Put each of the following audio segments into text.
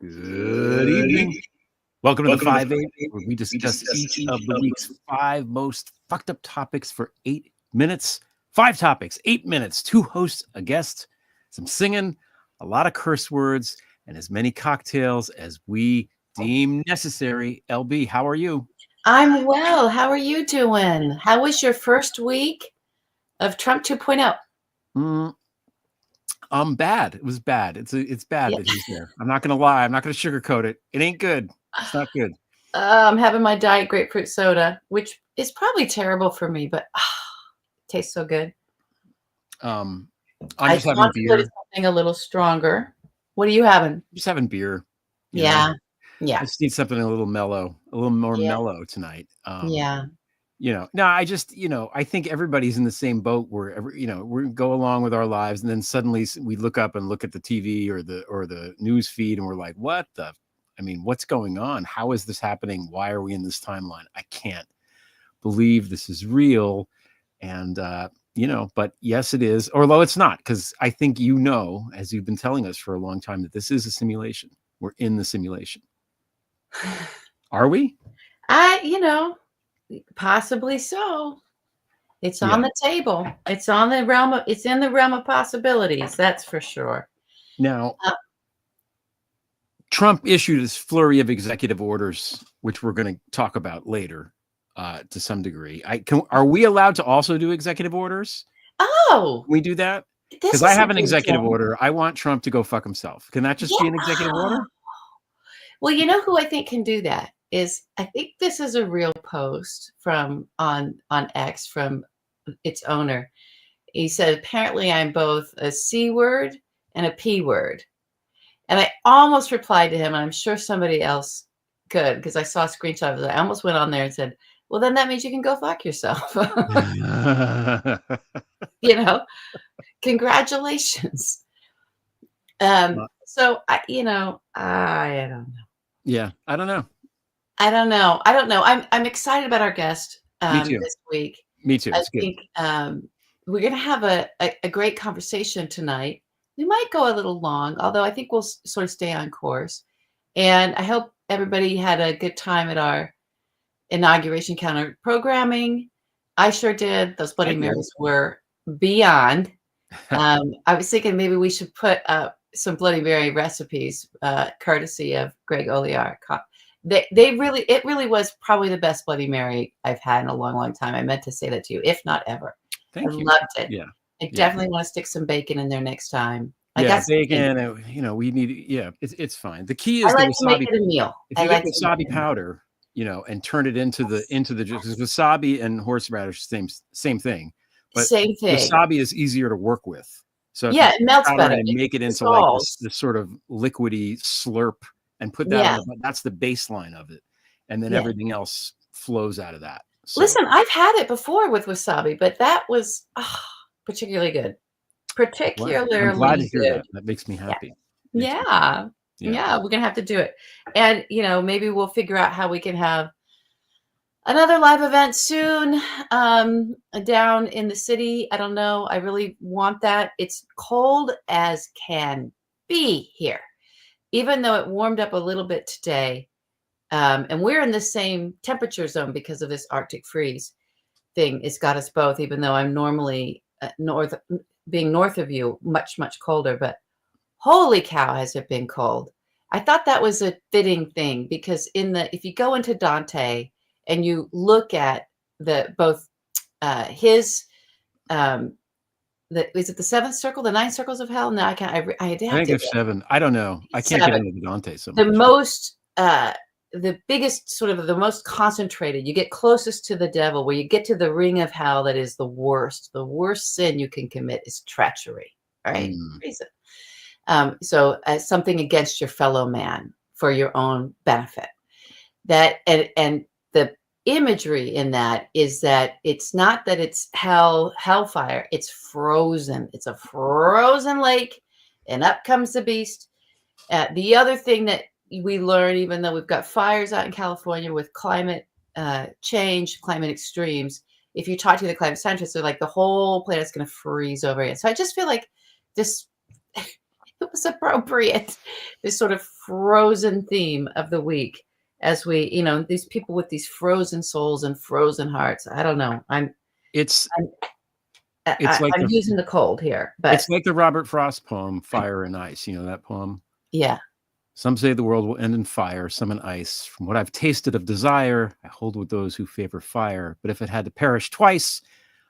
Good evening. Welcome to the 5-8, where we discuss each of the week's 5 most fucked up topics for 8 minutes. 5 topics, 8 minutes, 2 hosts, a guest, some singing, a lot of curse words, and as many cocktails as we deem necessary. LB, how are you? I'm well. How are you doing? How was your first week of Trump 2.0? Bad. It was bad. It's bad that he's there. I'm not gonna lie. I'm not gonna sugarcoat it. It ain't good. It's not good. I'm having my diet grapefruit soda, which is probably terrible for me, but it tastes so good. I'm just having beer. Something a little stronger. What are you having? Just having beer. Yeah. I just need something a little mellow, a little more mellow tonight. I think everybody's in the same boat where we go along with our lives, and then suddenly we look up and look at the TV or the news feed, and we're like, what's going on? How is this happening? Why are we in this timeline? I can't believe this is real. And but yes, it is, although it's not, because I think as you've been telling us for a long time, that this is a simulation. We're in the simulation. Are we? Possibly so. It's on the table. It's in the realm of possibilities. That's for sure. Now, Trump issued his flurry of executive orders, which we're going to talk about later, to some degree. Are we allowed to also do executive orders? Oh, can we do that? Because I have an executive order. I want Trump to go fuck himself. Can that just be an executive order? Well, you know who I think can do that is, I think this is a real post from on X from its owner. He said, apparently I'm both a C word and a P word. And I almost replied to him, and I'm sure somebody else could, because I saw a screenshot of it. I almost went on there and said, well, then that means you can go fuck yourself. Congratulations. So I don't know. Yeah, I don't know. I'm excited about our guest this week. Me too. I think we're going to have a great conversation tonight. We might go a little long, although I think we'll sort of stay on course. And I hope everybody had a good time at our inauguration counter programming. I sure did. Those Bloody Marys were beyond. I was thinking maybe we should put up some Bloody Mary recipes, courtesy of Greg Olear. It really was probably the best Bloody Mary I've had in a long, long time. I meant to say that to you, if not ever. Thank you. Loved it. Yeah. I definitely want to stick some bacon in there next time. Bacon. We need. Yeah, it's fine. The key is I like the to wasabi. make it a meal. If you get wasabi powder, and turn it into the because wasabi and horseradish same thing. But same thing. Wasabi is easier to work with. So it melts better. And make it into like this sort of liquidy slurp and put that on. That's the baseline of it, and then everything else flows out of that. So. Listen, I've had it before with wasabi, but that was particularly good. I'm glad to hear that. That makes me happy. Yeah, we're gonna have to do it, and maybe we'll figure out how we can have another live event soon down in the city. I don't know. I really want that. It's cold as can be here, even though it warmed up a little bit today. And we're in the same temperature zone because of this Arctic freeze thing. It's got us both, even though I'm normally north of you, much, much colder. But holy cow, has it been cold. I thought that was a fitting thing because if you go into Dante and you look at is it the 7th circle, the 9 circles of hell? No, I can't. I think there's 7. I don't know. I can't get into the Dante so much. The most, the biggest, sort of the most concentrated. You get closest to the devil, where you get to the ring of hell. That is the worst. The worst sin you can commit is treachery. Right? Reason. So something against your fellow man for your own benefit. That and the imagery in that is that it's not that it's hellfire, it's frozen. It's a frozen lake, and up comes the beast. The other thing that we learn, even though we've got fires out in California with climate change, climate extremes, if you talk to the climate scientists, they're like, the whole planet's going to freeze over again. So I just feel like this, it was appropriate this sort of frozen theme of the week as we, these people with these frozen souls and frozen hearts. I don't know. It's I'm like using the cold here, but it's like the Robert Frost poem, Fire and Ice. You know that poem? yeah. Some say the world will end in fire, some in ice. From what I've tasted of desire, I hold with those who favor fire. But if it had to perish twice,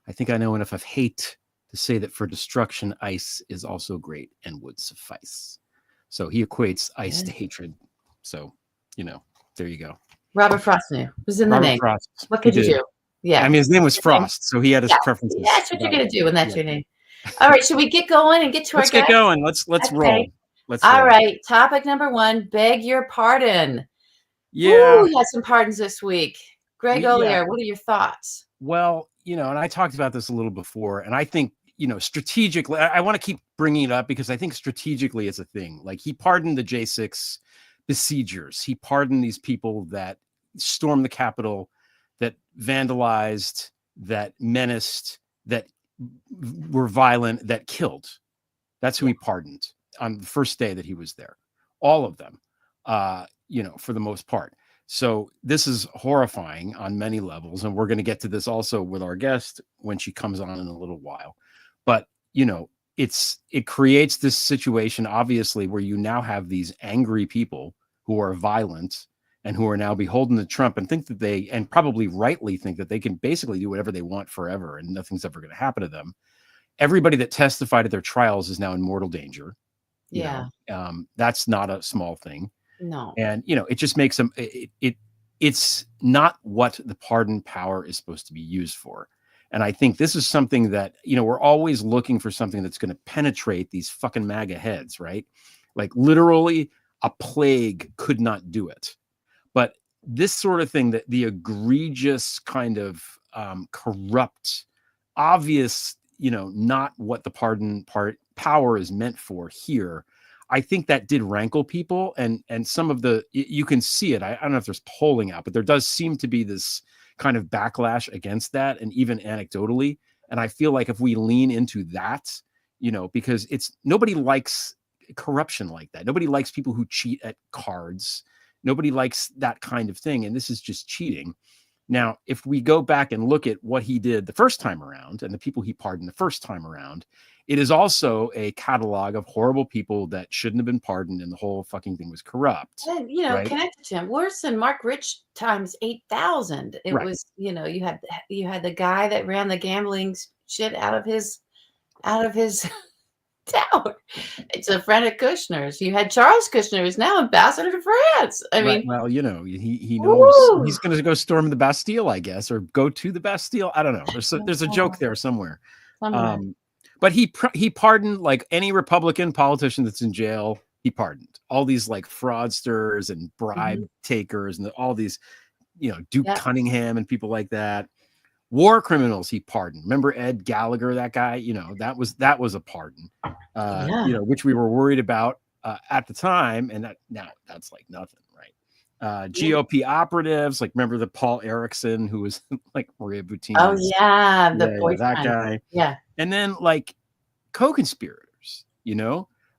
I think I know enough of hate to say that for destruction, ice is also great and would suffice. So he equates ice to hatred. So, there you go. Robert Frost knew. It was in the Robert name. Frost. What could you do? Yeah. I mean, his name was Frost, so he had his preferences. Yeah, that's what you're going to do when that's your name. All right, should we get going and get to Let's our get going. Let's roll. All right, topic number 1, beg your pardon. Yeah. Ooh, we had some pardons this week. Greg Olear, what are your thoughts? Well, and I talked about this a little before, and I think, strategically, I want to keep bringing it up because I think strategically it's a thing. Like, he pardoned the J6 besiegers. He pardoned these people that stormed the Capitol, that vandalized, that menaced, that were violent, that killed. That's who he pardoned on the first day that he was there. All of them, for the most part. So this is horrifying on many levels. And we're going to get to this also with our guest when she comes on in a little while. But, it creates this situation, obviously, where you now have these angry people who are violent and who are now beholden to Trump and think that and probably rightly think that they can basically do whatever they want forever and nothing's ever going to happen to them. Everybody that testified at their trials is now in mortal danger. Yeah. That's not a small thing. No. And, it just makes them, it's not what the pardon power is supposed to be used for. And I think this is something that, we're always looking for something that's going to penetrate these fucking MAGA heads, right? Like, literally a plague could not do it. But this sort of thing, that the egregious kind of corrupt, obvious, not what the pardon power is meant for here. I think that did rankle people, and some of you can see it. I don't know if there's polling out, but there does seem to be this kind of backlash against that, and even anecdotally. And I feel like if we lean into that, because nobody likes corruption like that. Nobody likes people who cheat at cards. Nobody likes that kind of thing. And this is just cheating. Now, if we go back and look at what he did the first time around and the people he pardoned the first time around, it is also a catalog of horrible people that shouldn't have been pardoned, and the whole fucking thing was corrupt. And, right? Connected to him, worse than Mark Rich times 8,000. It Right. was, you had the guy that ran the gambling shit out of his town. It's a friend of Kushner's. You had Charles Kushner, who's now ambassador to France. I mean, well, he knows he's going to go storm the Bastille, I guess, or go to the Bastille. I don't know. There's a joke there somewhere. But he pardoned, like, any Republican politician that's in jail. He pardoned all these, like, fraudsters and bribe takers and all these, Duke Cunningham and people like that. War criminals he pardoned. Remember Ed Gallagher, that guy? That was a pardon, which we were worried about at the time, and now that's like nothing, right? GOP operatives, like, remember the Paul Erickson, who was like Maria Butina? Oh yeah, the boyfriend. That guy. Yeah. And then, like, co-conspirators,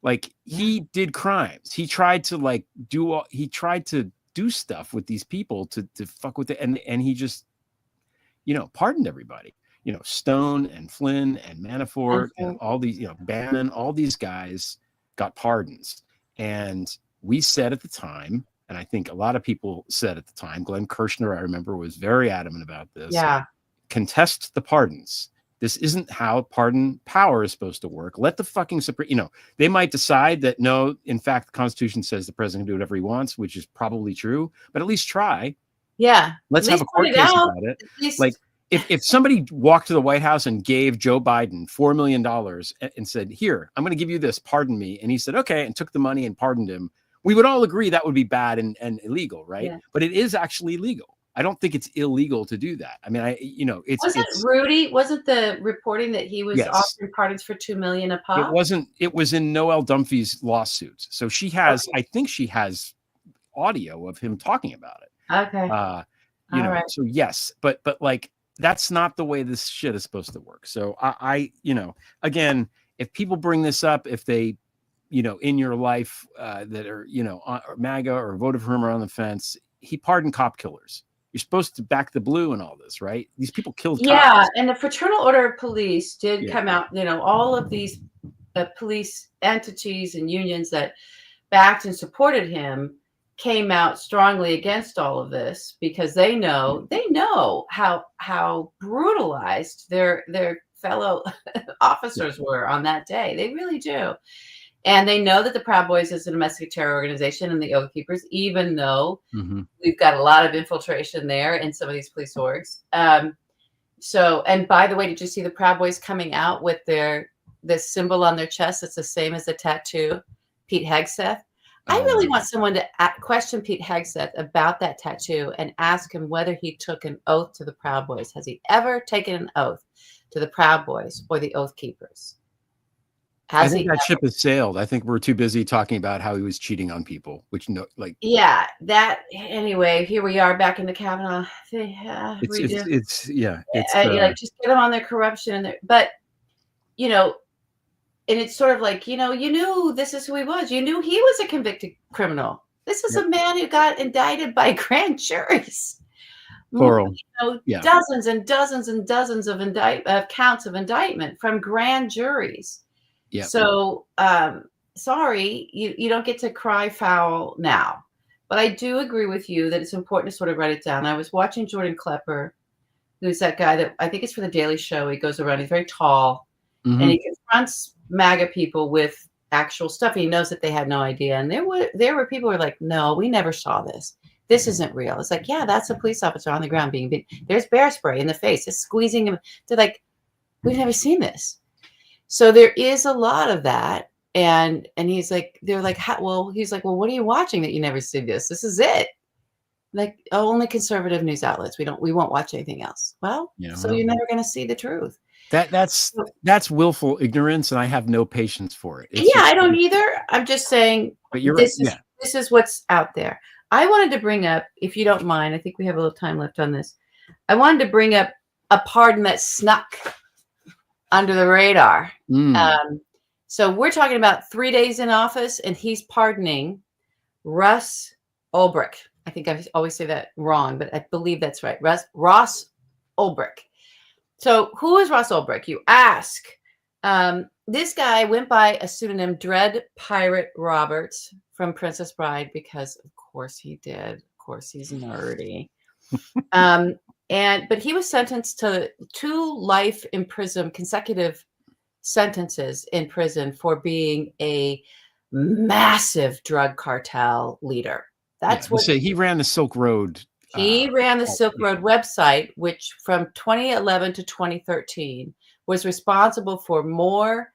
like, he did crimes. He tried to do stuff with these people to fuck with it, and he just pardoned everybody. Stone and Flynn and Manafort and all these, Bannon, all these guys got pardons. And we said at the time, and I think a lot of people said at the time, Glenn Kirshner, I remember, was very adamant about this. Yeah. Contest the pardons. This isn't how pardon power is supposed to work. Let the fucking Supreme, they might decide that, no, in fact, the Constitution says the president can do whatever he wants, which is probably true, but at least try. Yeah. Let's have a court case about it. Like, if somebody walked to the White House and gave Joe Biden $4 million and said, here, I'm going to give you this, pardon me. And he said, okay, and took the money and pardoned him, we would all agree that would be bad and illegal, right? Yeah. But it is actually legal. I don't think it's illegal to do that. I mean, wasn't the reporting that he was offering pardons for $2 million a pop? It wasn't. It was in Noelle Dunphy's lawsuit. So she has, I think she has audio of him talking about it. Okay. Right. So yes, but like, that's not the way this shit is supposed to work. So I again, if people bring this up, if they, in your life that are, MAGA or voted for him or on the fence. He pardoned cop killers. You're supposed to back the blue and all this, right? These people killed cops. Yeah, and the Fraternal Order of Police did come out, all of these police entities and unions that backed and supported him came out strongly against all of this because they know how brutalized their fellow officers were on that day. They really do. And they know that the Proud Boys is a domestic terror organization and the Oath Keepers, even though we've got a lot of infiltration there in some of these police orgs. And by the way, did you see the Proud Boys coming out with this symbol on their chest? It's the same as the tattoo, Pete Hegseth. I really want someone to question Pete Hegseth about that tattoo and ask him whether he took an oath to the Proud Boys. Has he ever taken an oath to the Proud Boys or the Oath Keepers? I think that ship has sailed. I think we're too busy talking about how he was cheating on people, anyway, here we are back in the Kavanaugh thing. Just get them on their corruption but and it's sort of like, you knew this is who he was. You knew he was a convicted criminal. This is a man who got indicted by grand juries. Plural. Dozens and dozens and dozens of counts of indictment from grand juries. Yeah. So, sorry, you don't get to cry foul now. But I do agree with you that it's important to sort of write it down. I was watching Jordan Klepper, who's that guy that I think it's for The Daily Show. He goes around, he's very tall, and he confronts MAGA people with actual stuff. He knows that they had no idea. And there were people who were like, no, we never saw this. This isn't real. It's like, yeah, that's a police officer on the ground being beaten. There's bear spray in the face. It's squeezing him. They're like, we've never seen this. So there is a lot of that. And he's like, they're like, he's like, well, what are you watching that you never see this? This is it. Like, only conservative news outlets. We won't watch anything else. Well, so you're never going to see the truth. That's willful ignorance, and I have no patience for it. I don't either. I'm just saying, but this is what's out there. I wanted to bring up, if you don't mind, I think we have a little time left on this. I wanted to bring up a pardon that snuck under the radar. So we're talking about 3 days in office, and he's pardoning Russ Ulbricht. I think I always say that wrong, but I believe that's right. Ross Ulbricht. So who is Ross Ulbricht, you ask? This guy went by a pseudonym Dread Pirate Roberts from Princess Bride because, of course, he did. Of course, he's nerdy. But he was sentenced to 2 life in prison, consecutive sentences in prison for being a massive drug cartel leader. That's what he ran the Silk Road. He ran the Silk Road website, which from 2011 to 2013 was responsible for more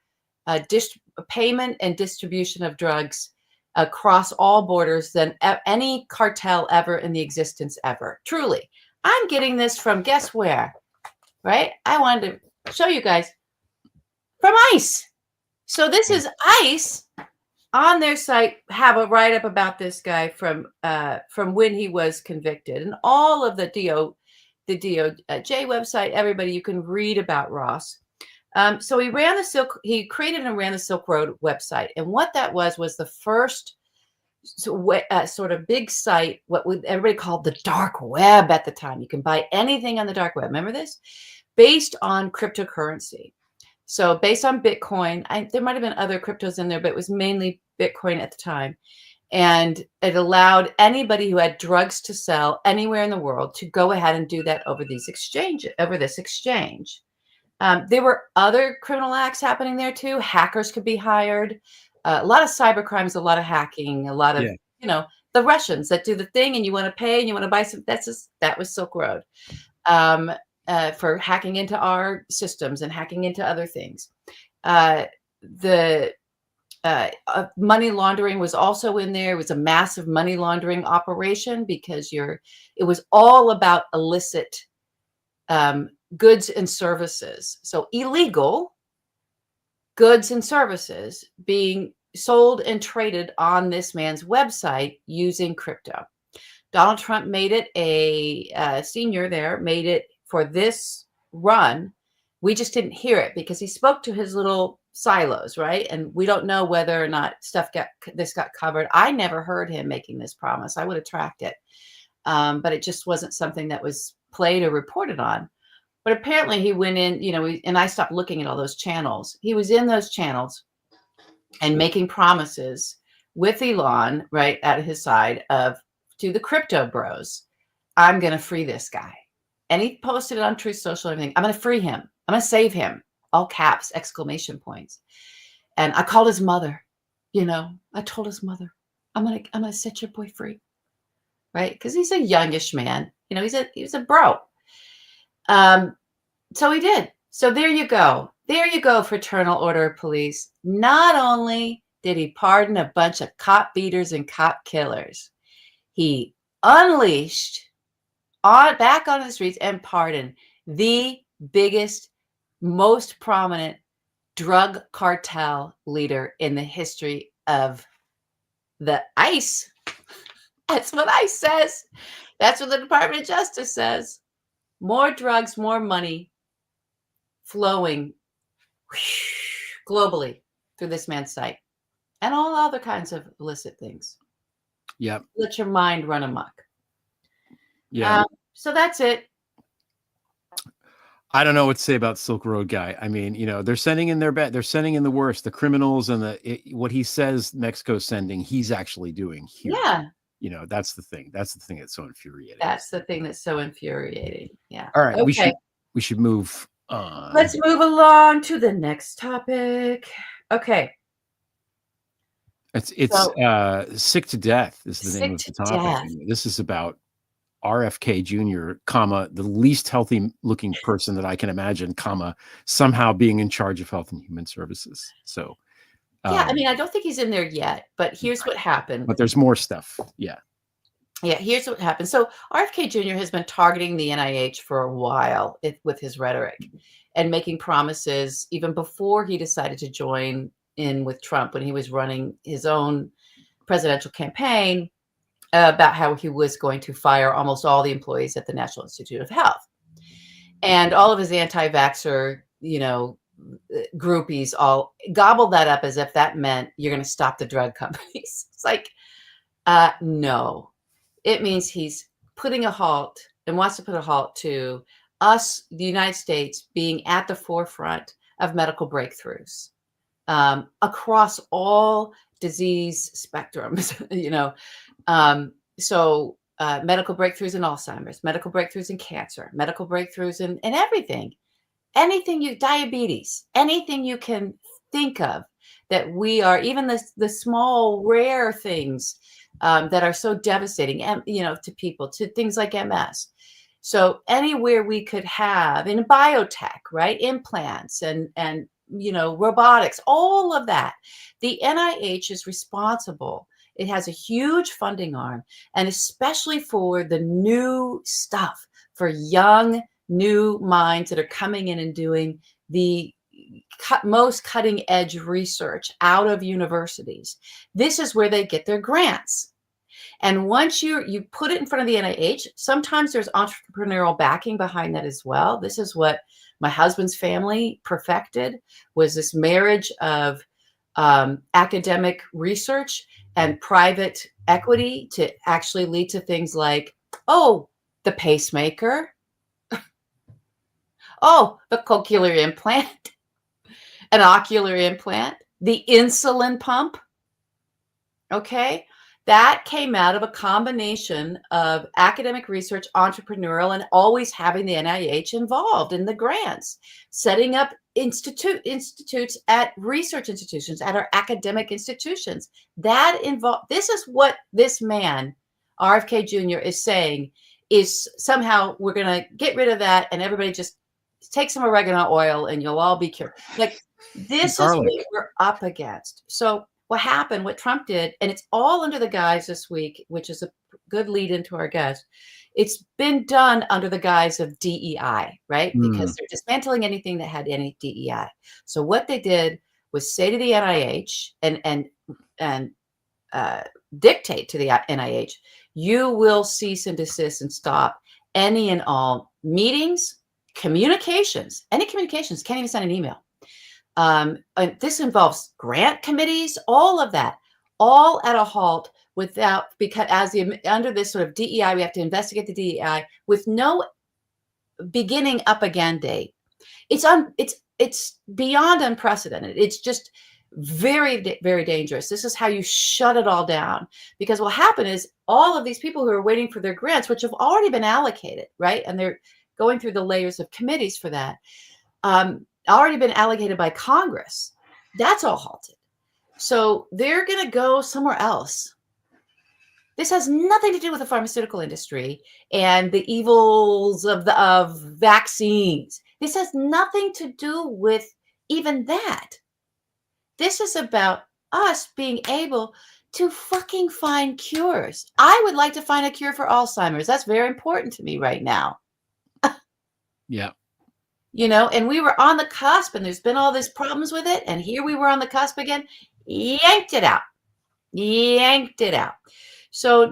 payment and distribution of drugs across all borders than any cartel ever in the existence ever. Truly. I'm getting this from guess where, right? I wanted to show you guys from ICE. So this is ICE on their site, have a write-up about this guy from when he was convicted, and all of the DOJ website, everybody, you can read about Ross. So he created and ran the Silk Road website. And what that was the first sort of big site, what everybody called the dark web at the time. You can buy anything on the dark web. Remember this? Based on cryptocurrency. So based on Bitcoin, there might have been other cryptos in there, but it was mainly Bitcoin at the time. And it allowed anybody who had drugs to sell anywhere in the world to go ahead and do that over this exchange. There were other criminal acts happening there too. Hackers could be hired. A lot of cyber crimes, a lot of hacking, a lot of, the Russians that do the thing and you want to pay and you want to buy some. That was Silk Road. For hacking into our systems and hacking into other things. The money laundering was also in there. It was a massive money laundering operation because it was all about illicit goods and services. So illegal goods and services being sold and traded on this man's website using crypto. Donald Trump made it senior there, made it for this run. We just didn't hear it because he spoke to his little silos, right? And we don't know whether or not this got covered. I never heard him making this promise. I would have tracked it, but it just wasn't something that was played or reported on. But apparently he went in, and I stopped looking at all those channels. He was in those channels and making promises with Elon, right, at his side to the crypto bros, I'm going to free this guy. And he posted it on Truth Social, everything. I'm going to free him. I'm going to save him. All caps, exclamation points. And I called his mother, I told his mother, I'm going to set your boy free. Right. Because he's a youngish man. He's a bro. So he did. So there you go. There you go, Fraternal Order of Police. Not only did he pardon a bunch of cop beaters and cop killers, he unleashed back onto the streets and pardoned the biggest, most prominent drug cartel leader in the history of the ICE. That's what ICE says. That's what the Department of Justice says. More drugs, more money flowing globally through this man's site and all other kinds of illicit things. Yeah. Let your mind run amok. Yeah. So that's it. I don't know what to say about Silk Road guy. I mean, they're sending in their bet. They're sending in the worst, the criminals, and what he says Mexico's sending, he's actually doing here. Yeah. That's the thing. That's the thing that's so infuriating. That's the thing that's so infuriating. Yeah. All right. Okay. We should move on. Let's move along to the next topic. Okay. It's Sick to Death is the name of the topic. This is about RFK Jr., the least healthy looking person that I can imagine, somehow being in charge of Health and Human Services. So, yeah, I mean, I don't think he's in there yet, but here's what happened. But there's more stuff. Yeah. Yeah, here's what happened. So RFK Jr. has been targeting the NIH for a while with his rhetoric and making promises even before he decided to join in with Trump when he was running his own presidential campaign about how he was going to fire almost all the employees at the National Institute of Health. And all of his anti-vaxxer, groupies all gobbled that up as if that meant you're going to stop the drug companies. It's like, no. It means he's putting a halt and wants to put a halt to us, the United States, being at the forefront of medical breakthroughs across all disease spectrums, So medical breakthroughs in Alzheimer's, medical breakthroughs in cancer, medical breakthroughs in everything, diabetes, anything you can think of that we are, even the small rare things that are so devastating, to people, to things like MS. So anywhere we could have in biotech, right, implants and robotics, all of that, the NIH is responsible. It has a huge funding arm, and especially for the new stuff, for young, new minds that are coming in and doing the most cutting edge research out of universities. This is where they get their grants. And once you put it in front of the NIH, sometimes there's entrepreneurial backing behind that as well. This is what my husband's family perfected, was this marriage of academic research and private equity to actually lead to things like, the pacemaker, the cochlear implant, an ocular implant, the insulin pump. Okay. That came out of a combination of academic research, entrepreneurial, and always having the NIH involved in the grants, setting up institutes at research institutions, at our academic institutions. This is what this man, RFK Jr., is saying, is somehow we're going to get rid of that and everybody just take some oregano oil and you'll all be cured. Like, this is what we're up against. So what Trump did, and it's all under the guise this week, which is a good lead into our guest. It's been done under the guise of DEI, right? Because they're dismantling anything that had any DEI. So what they did was say to the NIH and dictate to the NIH, you will cease and desist and stop any and all meetings, communications, any communications, can't even send an email, And this involves grant committees, all of that, all at a halt because under this sort of DEI, we have to investigate the DEI with no beginning up again date. It's beyond unprecedented. It's just very, very dangerous. This is how you shut it all down, because what happened is all of these people who are waiting for their grants, which have already been allocated, right? And they're going through the layers of committees for that, already been allocated by Congress. That's all halted. So they're going to go somewhere else. This has nothing to do with the pharmaceutical industry and the evils of vaccines. This has nothing to do with even that. This is about us being able to fucking find cures. I would like to find a cure for Alzheimer's. That's very important to me right now. Yeah. You know, and we were on the cusp, and there's been all these problems with it. And here we were on the cusp again, yanked it out. So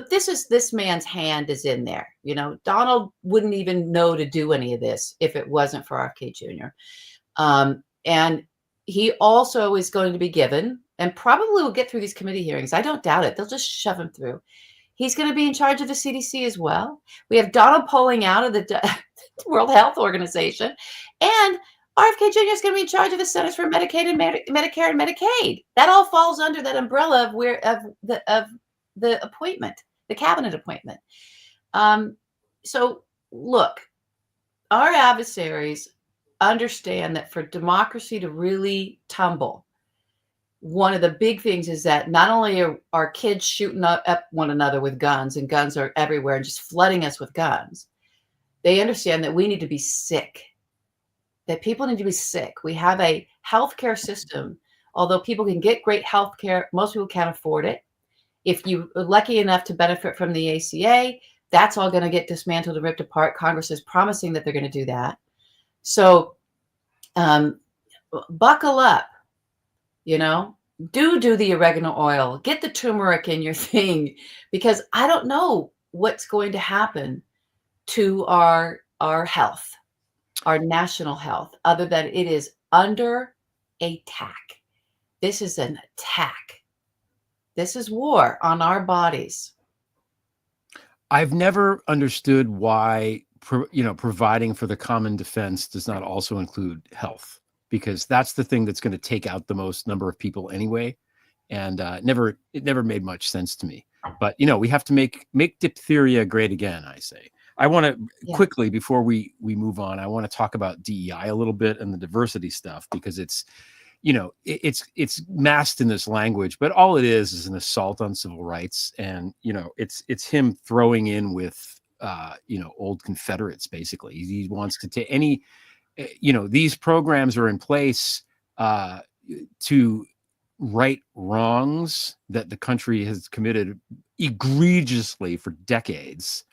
this man's hand is in there. You know, Donald wouldn't even know to do any of this if it wasn't for RFK Jr. And he also is going to be given, and probably will get through these committee hearings. I don't doubt it. They'll just shove him through. He's going to be in charge of the CDC as well. We have Donald pulling out of the World Health Organization, and RFK Jr. is going to be in charge of the Centers for Medicaid and Medicare and Medicaid. That all falls under that umbrella of the appointment, the cabinet appointment. So look, our adversaries understand that for democracy to really tumble, one of the big things is that not only are kids shooting up one another with guns, and guns are everywhere and just flooding us with guns, they understand that we need to be sick, that people need to be sick. We have a healthcare system. Although people can get great healthcare, most people can't afford it. If you are lucky enough to benefit from the ACA, that's all going to get dismantled and ripped apart. Congress is promising that they're going to do that. So buckle up, you know, do the oregano oil, get the turmeric in your thing, because I don't know what's going to happen to our health, our national health, other than it is under attack. This is an attack. This is war on our bodies. I've never understood why, providing for the common defense does not also include health, because that's the thing that's going to take out the most number of people anyway. And it never made much sense to me. But, we have to make diphtheria great again, I say. I want to quickly, before we move on, I want to talk about DEI a little bit and the diversity stuff, because it's masked in this language, but all it is an assault on civil rights. And, it's him throwing in with, old Confederates, basically. He wants to take these programs are in place to right wrongs that the country has committed egregiously for decades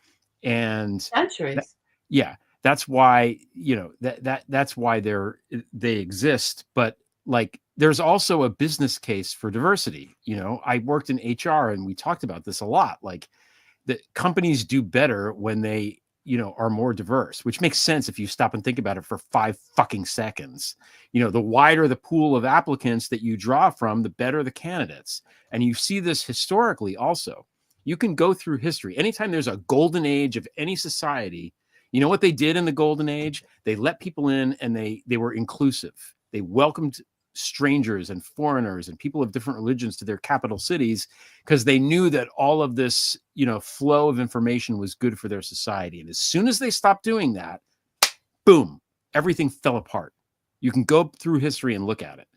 and centuries. That's why, that's why they exist. But like, there's also a business case for diversity. I worked in HR and we talked about this a lot. Like, the companies do better when they, are more diverse, which makes sense if you stop and think about it for 5 fucking seconds. The wider the pool of applicants that you draw from, the better the candidates. And you see this historically also. You can go through history. Anytime there's a golden age of any society, you know what they did in the golden age? They let people in, and they were inclusive. They welcomed strangers and foreigners and people of different religions to their capital cities, because they knew that all of this, flow of information was good for their society. And as soon as they stopped doing that, boom, everything fell apart. You can go through history and look at it.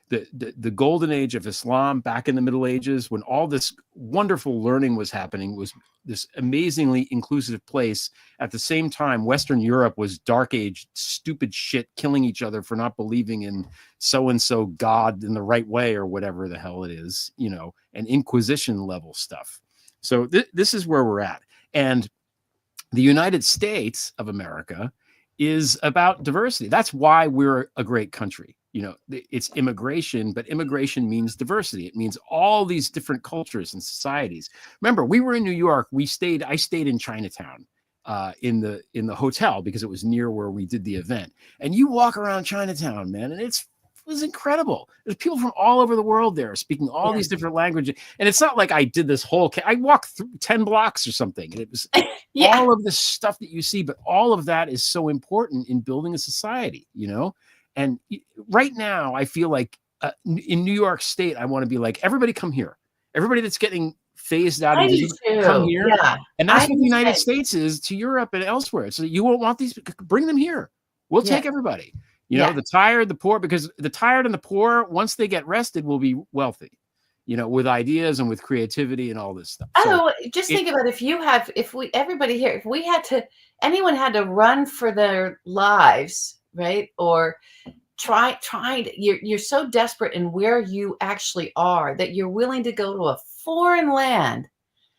The golden age of Islam back in the Middle Ages, when all this wonderful learning was happening, was this amazingly inclusive place. At the same time, Western Europe was dark age, stupid shit, killing each other for not believing in so-and-so God in the right way, or whatever the hell it is, and Inquisition level stuff. So this is where we're at. And the United States of America is about diversity. That's why we're a great country. It's immigration, but immigration means diversity. It means all these different cultures and societies. Remember, we were in New York. I stayed in Chinatown, in the hotel because it was near where we did the event. And you walk around Chinatown, man, and it was incredible. There's people from all over the world there speaking all these different languages. And it's not like I did this whole, I walked through 10 blocks or something. And it was all of this stuff that you see, but all of that is so important in building a society, you know? And right now I feel like in New York State, I want to be like, everybody come here. Everybody that's getting phased out of come here. Yeah. And that's what the United States is to Europe and elsewhere. So you won't want these, bring them here. We'll take everybody. You know, the tired, the poor, because the tired and the poor, once they get rested, will be wealthy, you know, with ideas and with creativity and all this stuff. Oh, so just think about everybody here, if anyone had to run for their lives, right? Or you're so desperate in where you actually are that you're willing to go to a foreign land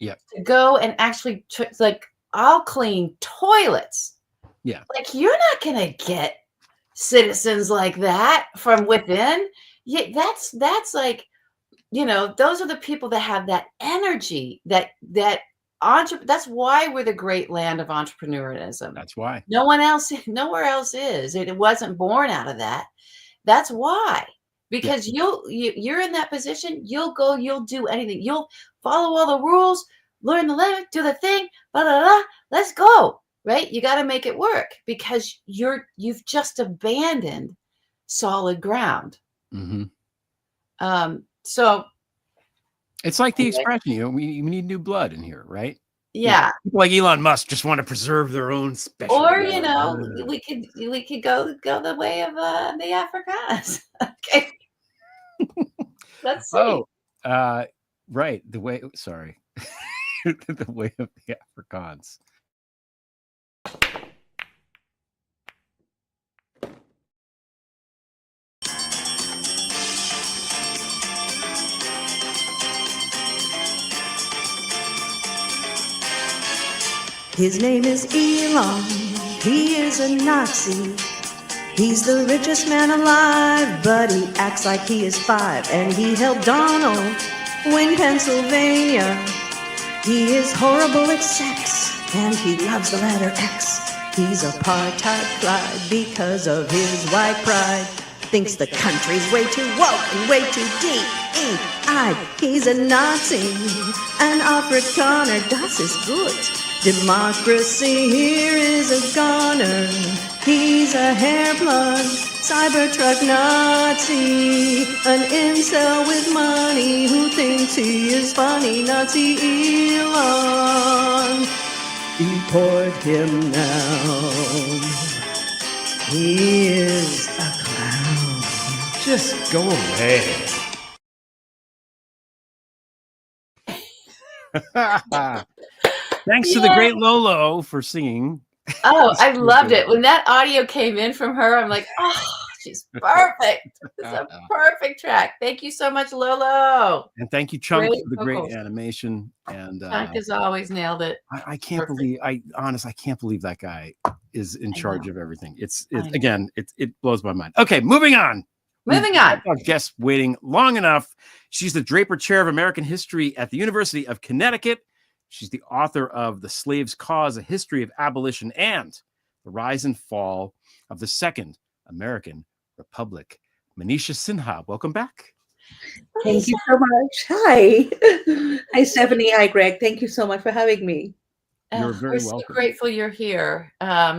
to go and actually I'll clean toilets. Yeah. Like, you're not going to get citizens like that from within. Yeah, that's like, you know, those are the people that have that energy, that's why we're the great land of entrepreneurism. That's why. Nowhere else is. It wasn't born out of that. That's why. Because you're in that position, you'll do anything. You'll follow all the rules, learn the language, do the thing, blah, blah, blah, let's go. Right? You got to make it work because you've just abandoned solid ground. Mm-hmm. So it's like the expression, you know, we need new blood in here, right? Yeah. People like Elon Musk just want to preserve their own special. Or, you know, we could go the way of the Afrikaners. Okay. Let's see. Oh, right. The way of the Afrikaans. His name is Elon, he is a Nazi. He's the richest man alive, but he acts like he is 5. And he helped Donald win Pennsylvania. He is horrible at sex, and he loves the letter X. He's apartheid fly because of his white pride. Thinks the country's way too woke and way too deep-eyed. He's a Nazi, an Afrikaner, das ist gut. Democracy here is a goner. He's a hair-plug, Cybertruck Nazi, an incel with money who thinks he is funny. Nazi Elon, deport him now. He is a clown. Just go away. Thanks to the great Lolo for singing. Oh, I loved it. When that audio came in from her, I'm like, oh, she's perfect. It's a perfect track. Thank you so much, Lolo. And thank you, Chunk, for the great animation. And Chunk has always nailed it. I can't believe, I can't believe that guy is in charge of everything. It blows my mind. Okay, moving on. Our guest waiting long enough. She's the Draper Chair of American History at the University of Connecticut. She's the author of The Slave's Cause, A History of Abolition, and The Rise and Fall of the Second American Republic. Manisha Sinha, welcome back. Thank you so much. Hi. Hi, Stephanie. Hi, Greg. Thank you so much for having me. You're very welcome. We're so grateful you're here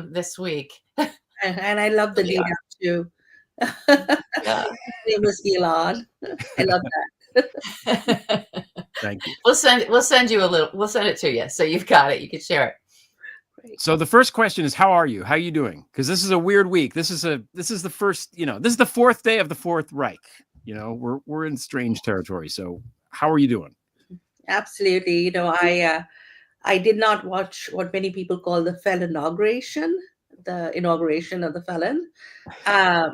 this week. And I love the lead up too. Name was Elon. I love that. Thank you. We'll send you a little. We'll send it to you, so you've got it. You can share it. Great. So the first question is, how are you? How are you doing? Because this is a weird week. This is the first. This is the 4th day of the Fourth Reich. We're in strange territory. So how are you doing? Absolutely. I did not watch what many people call the Felonauguration, the inauguration of the felon,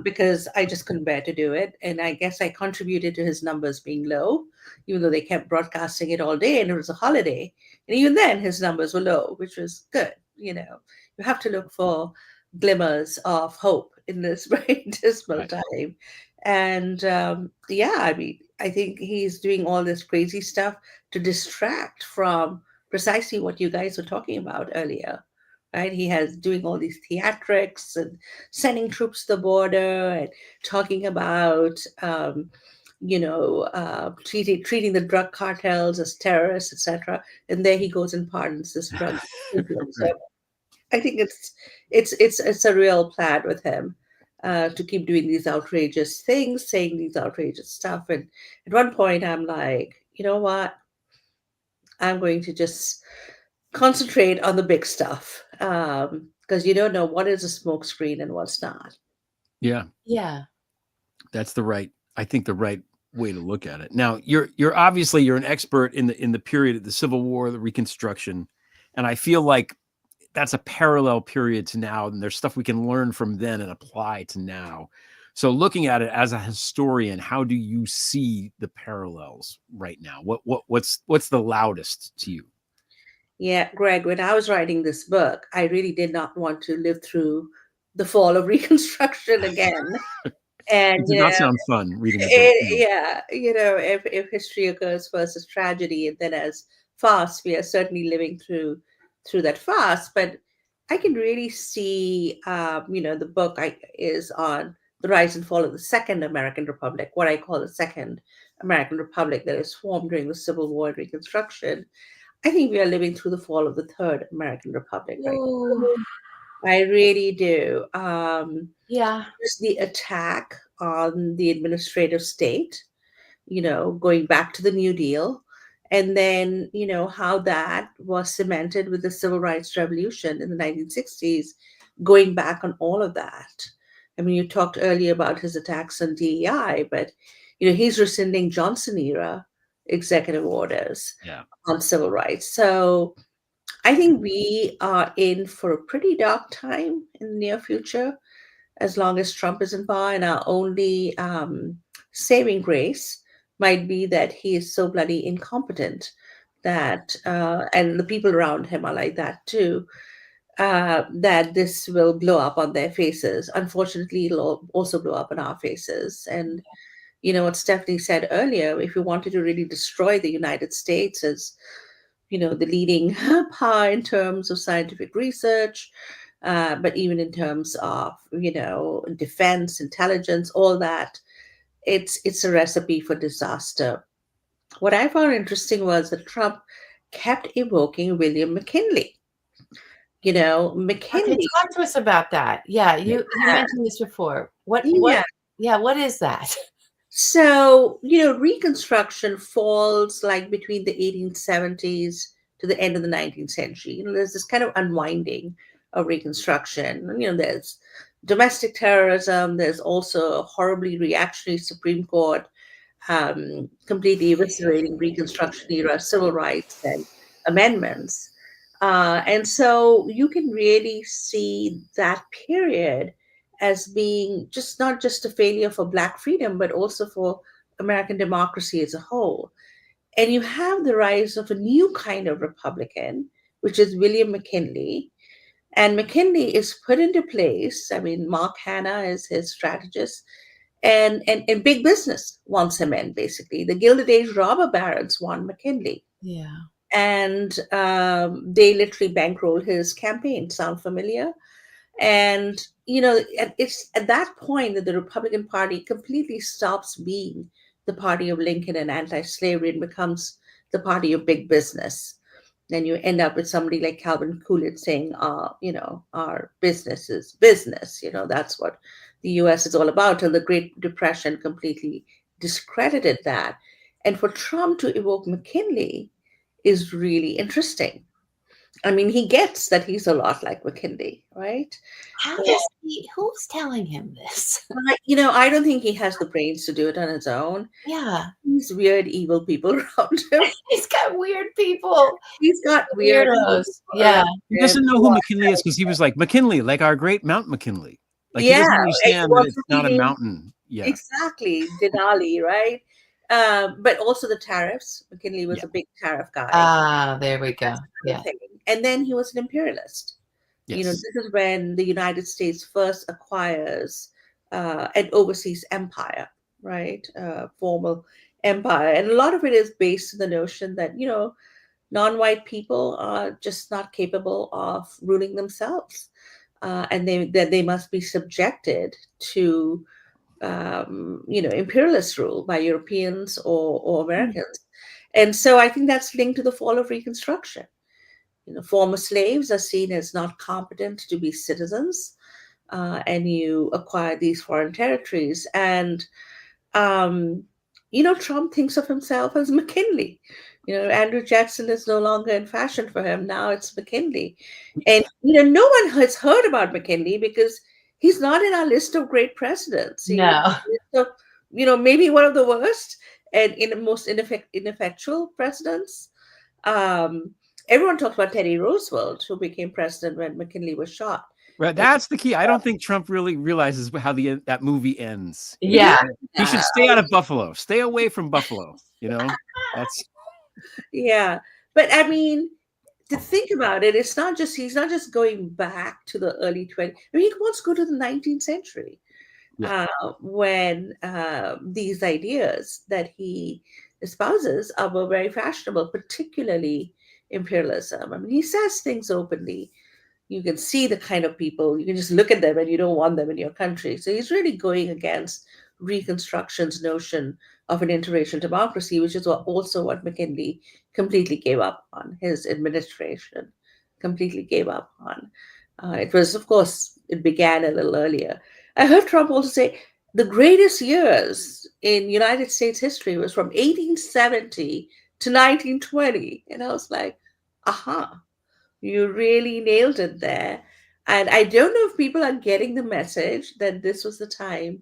because I just couldn't bear to do it. And I guess I contributed to his numbers being low, even though they kept broadcasting it all day and it was a holiday. And even then his numbers were low, which was good. You have to look for glimmers of hope in this very dismal time. And I think he's doing all this crazy stuff to distract from precisely what you guys were talking about earlier, right? He has doing all these theatrics and sending troops to the border and talking about, treating the drug cartels as terrorists, etc. And there he goes and pardons this drug influencer. Right. I think it's a real plan with him to keep doing these outrageous things, saying these outrageous stuff. And at one point, I'm like, you know what? I'm going to just concentrate on the big stuff because you don't know what is a smokescreen and what's not. Yeah. Yeah. That's I think the right way to look at it. Now, you're obviously you're an expert in the period of the Civil War, the Reconstruction, and I feel like that's a parallel period to now, and there's stuff we can learn from then and apply to now. So, looking at it as a historian, how do you see the parallels right now? What's the loudest to you? Yeah, Greg, when I was writing this book, I really did not want to live through the fall of Reconstruction again. And It did not sound fun reading the book. No. yeah, if history occurs first as tragedy and then as farce, we are certainly living through that farce. But I can really see, the book is on the rise and fall of the Second American Republic, what I call the Second American Republic that is formed during the Civil War and Reconstruction. I think we are living through the fall of the Third American Republic right now. Ooh. I really do. Yeah. Just the attack on the administrative state, going back to the New Deal, and then, how that was cemented with the Civil Rights Revolution in the 1960s, going back on all of that. I mean, you talked earlier about his attacks on DEI, but, he's rescinding Johnson era executive orders Yeah. on civil rights. So I think we are in for a pretty dark time in the near future as long as Trump is in power. And our only saving grace might be that he is so bloody incompetent that, and the people around him are like that too, that this will blow up on their faces. Unfortunately, it'll also blow up on our faces. And, what Stephanie said earlier, if you wanted to really destroy the United States as, the leading power in terms of scientific research, but even in terms of defense, intelligence, all that, it's a recipe for disaster. What I found interesting was that Trump kept evoking William McKinley. Okay, McKinley. talk to us about that. Yeah, you Yeah. mentioned this before. What? Yeah. Yeah, what is that? So, Reconstruction falls like between the 1870s to the end of the 19th century. There's this kind of unwinding of Reconstruction. There's domestic terrorism, there's also a horribly reactionary Supreme Court completely eviscerating Reconstruction era civil rights and amendments. And so you can really see that period as being just not just a failure for Black freedom, but also for American democracy as a whole. And you have the rise of a new kind of Republican, which is William McKinley. And McKinley is put into place. I mean, Mark Hanna is his strategist, and big business wants him in, basically. The Gilded Age robber barons want McKinley. Yeah. And they literally bankroll his campaign. Sound familiar? And, it's at that point that the Republican Party completely stops being the party of Lincoln and anti-slavery and becomes the party of big business. Then you end up with somebody like Calvin Coolidge saying, our business is business. That's what the US is all about. Till the Great Depression completely discredited that. And for Trump to evoke McKinley is really interesting. I mean, he gets that he's a lot like McKinley, right? How does he? Who's telling him this? I don't think he has the brains to do it on his own. Yeah, These weird, evil people around him. he's got weird people. He's got weird Weirdos. people Yeah. around He him doesn't know who who are- McKinley is because he was like, McKinley, like our great Mount McKinley. Like he Yeah, doesn't and he understand that wants it's to not a be- mountain. Yeah. Exactly, Denali, right? But also the tariffs. McKinley was Yeah. a big tariff guy. Ah, there we go. Yeah. Thing. And then he was an imperialist. Yes. This is when the United States first acquires an overseas empire, right? Formal empire. And a lot of it is based on the notion that, non-white people are just not capable of ruling themselves, and they must be subjected to imperialist rule by Europeans or Americans. And so I think that's linked to the fall of Reconstruction. Former slaves are seen as not competent to be citizens, and you acquire these foreign territories. And Trump thinks of himself as McKinley. Andrew Jackson is no longer in fashion for him. Now it's McKinley. And, no one has heard about McKinley because he's not in our list of great presidents. No. Maybe one of the worst and most ineffectual presidents. Everyone talks about Teddy Roosevelt, who became president when McKinley was shot. Right, that's the key. I don't think Trump really realizes how that movie ends. Yeah, he should stay out of Buffalo. Stay away from Buffalo. That's. Yeah, but I mean, to think about it, he's not just going back to the early 20s. I mean, he wants to go to the 19th century, when these ideas that he espouses were very fashionable, particularly imperialism. I mean, he says things openly. You can see the kind of people, you can just look at them and you don't want them in your country. So he's really going against Reconstruction's notion of an interracial democracy, which is also what McKinley completely gave up on, his administration completely gave up on. It was, of course, it began a little earlier. I heard Trump also say the greatest years in United States history was from 1870 to 1920. And I was like, aha. You really nailed it there. And I don't know if people are getting the message that this was the time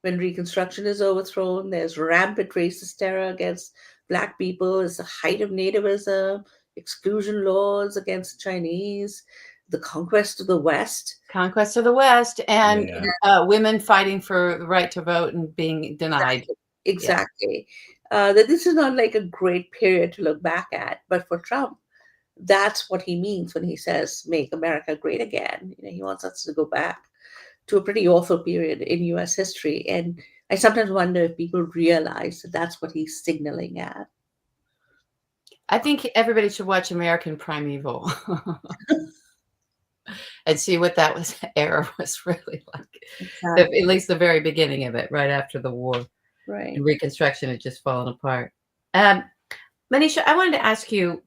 when Reconstruction is overthrown. There's rampant racist terror against Black people. It's the height of nativism, exclusion laws against Chinese, the conquest of the West. Conquest of the West, and women fighting for the right to vote and being denied. Exactly. That this is not like a great period to look back at, but for Trump, that's what he means when he says, make America great again. He wants us to go back to a pretty awful period in US history. And I sometimes wonder if people realize that that's what he's signaling at. I think everybody should watch American Primeval and see what that era was really like. Exactly. At least the very beginning of it, right after the war. Right. And Reconstruction had just fallen apart. Manisha, I wanted to ask you,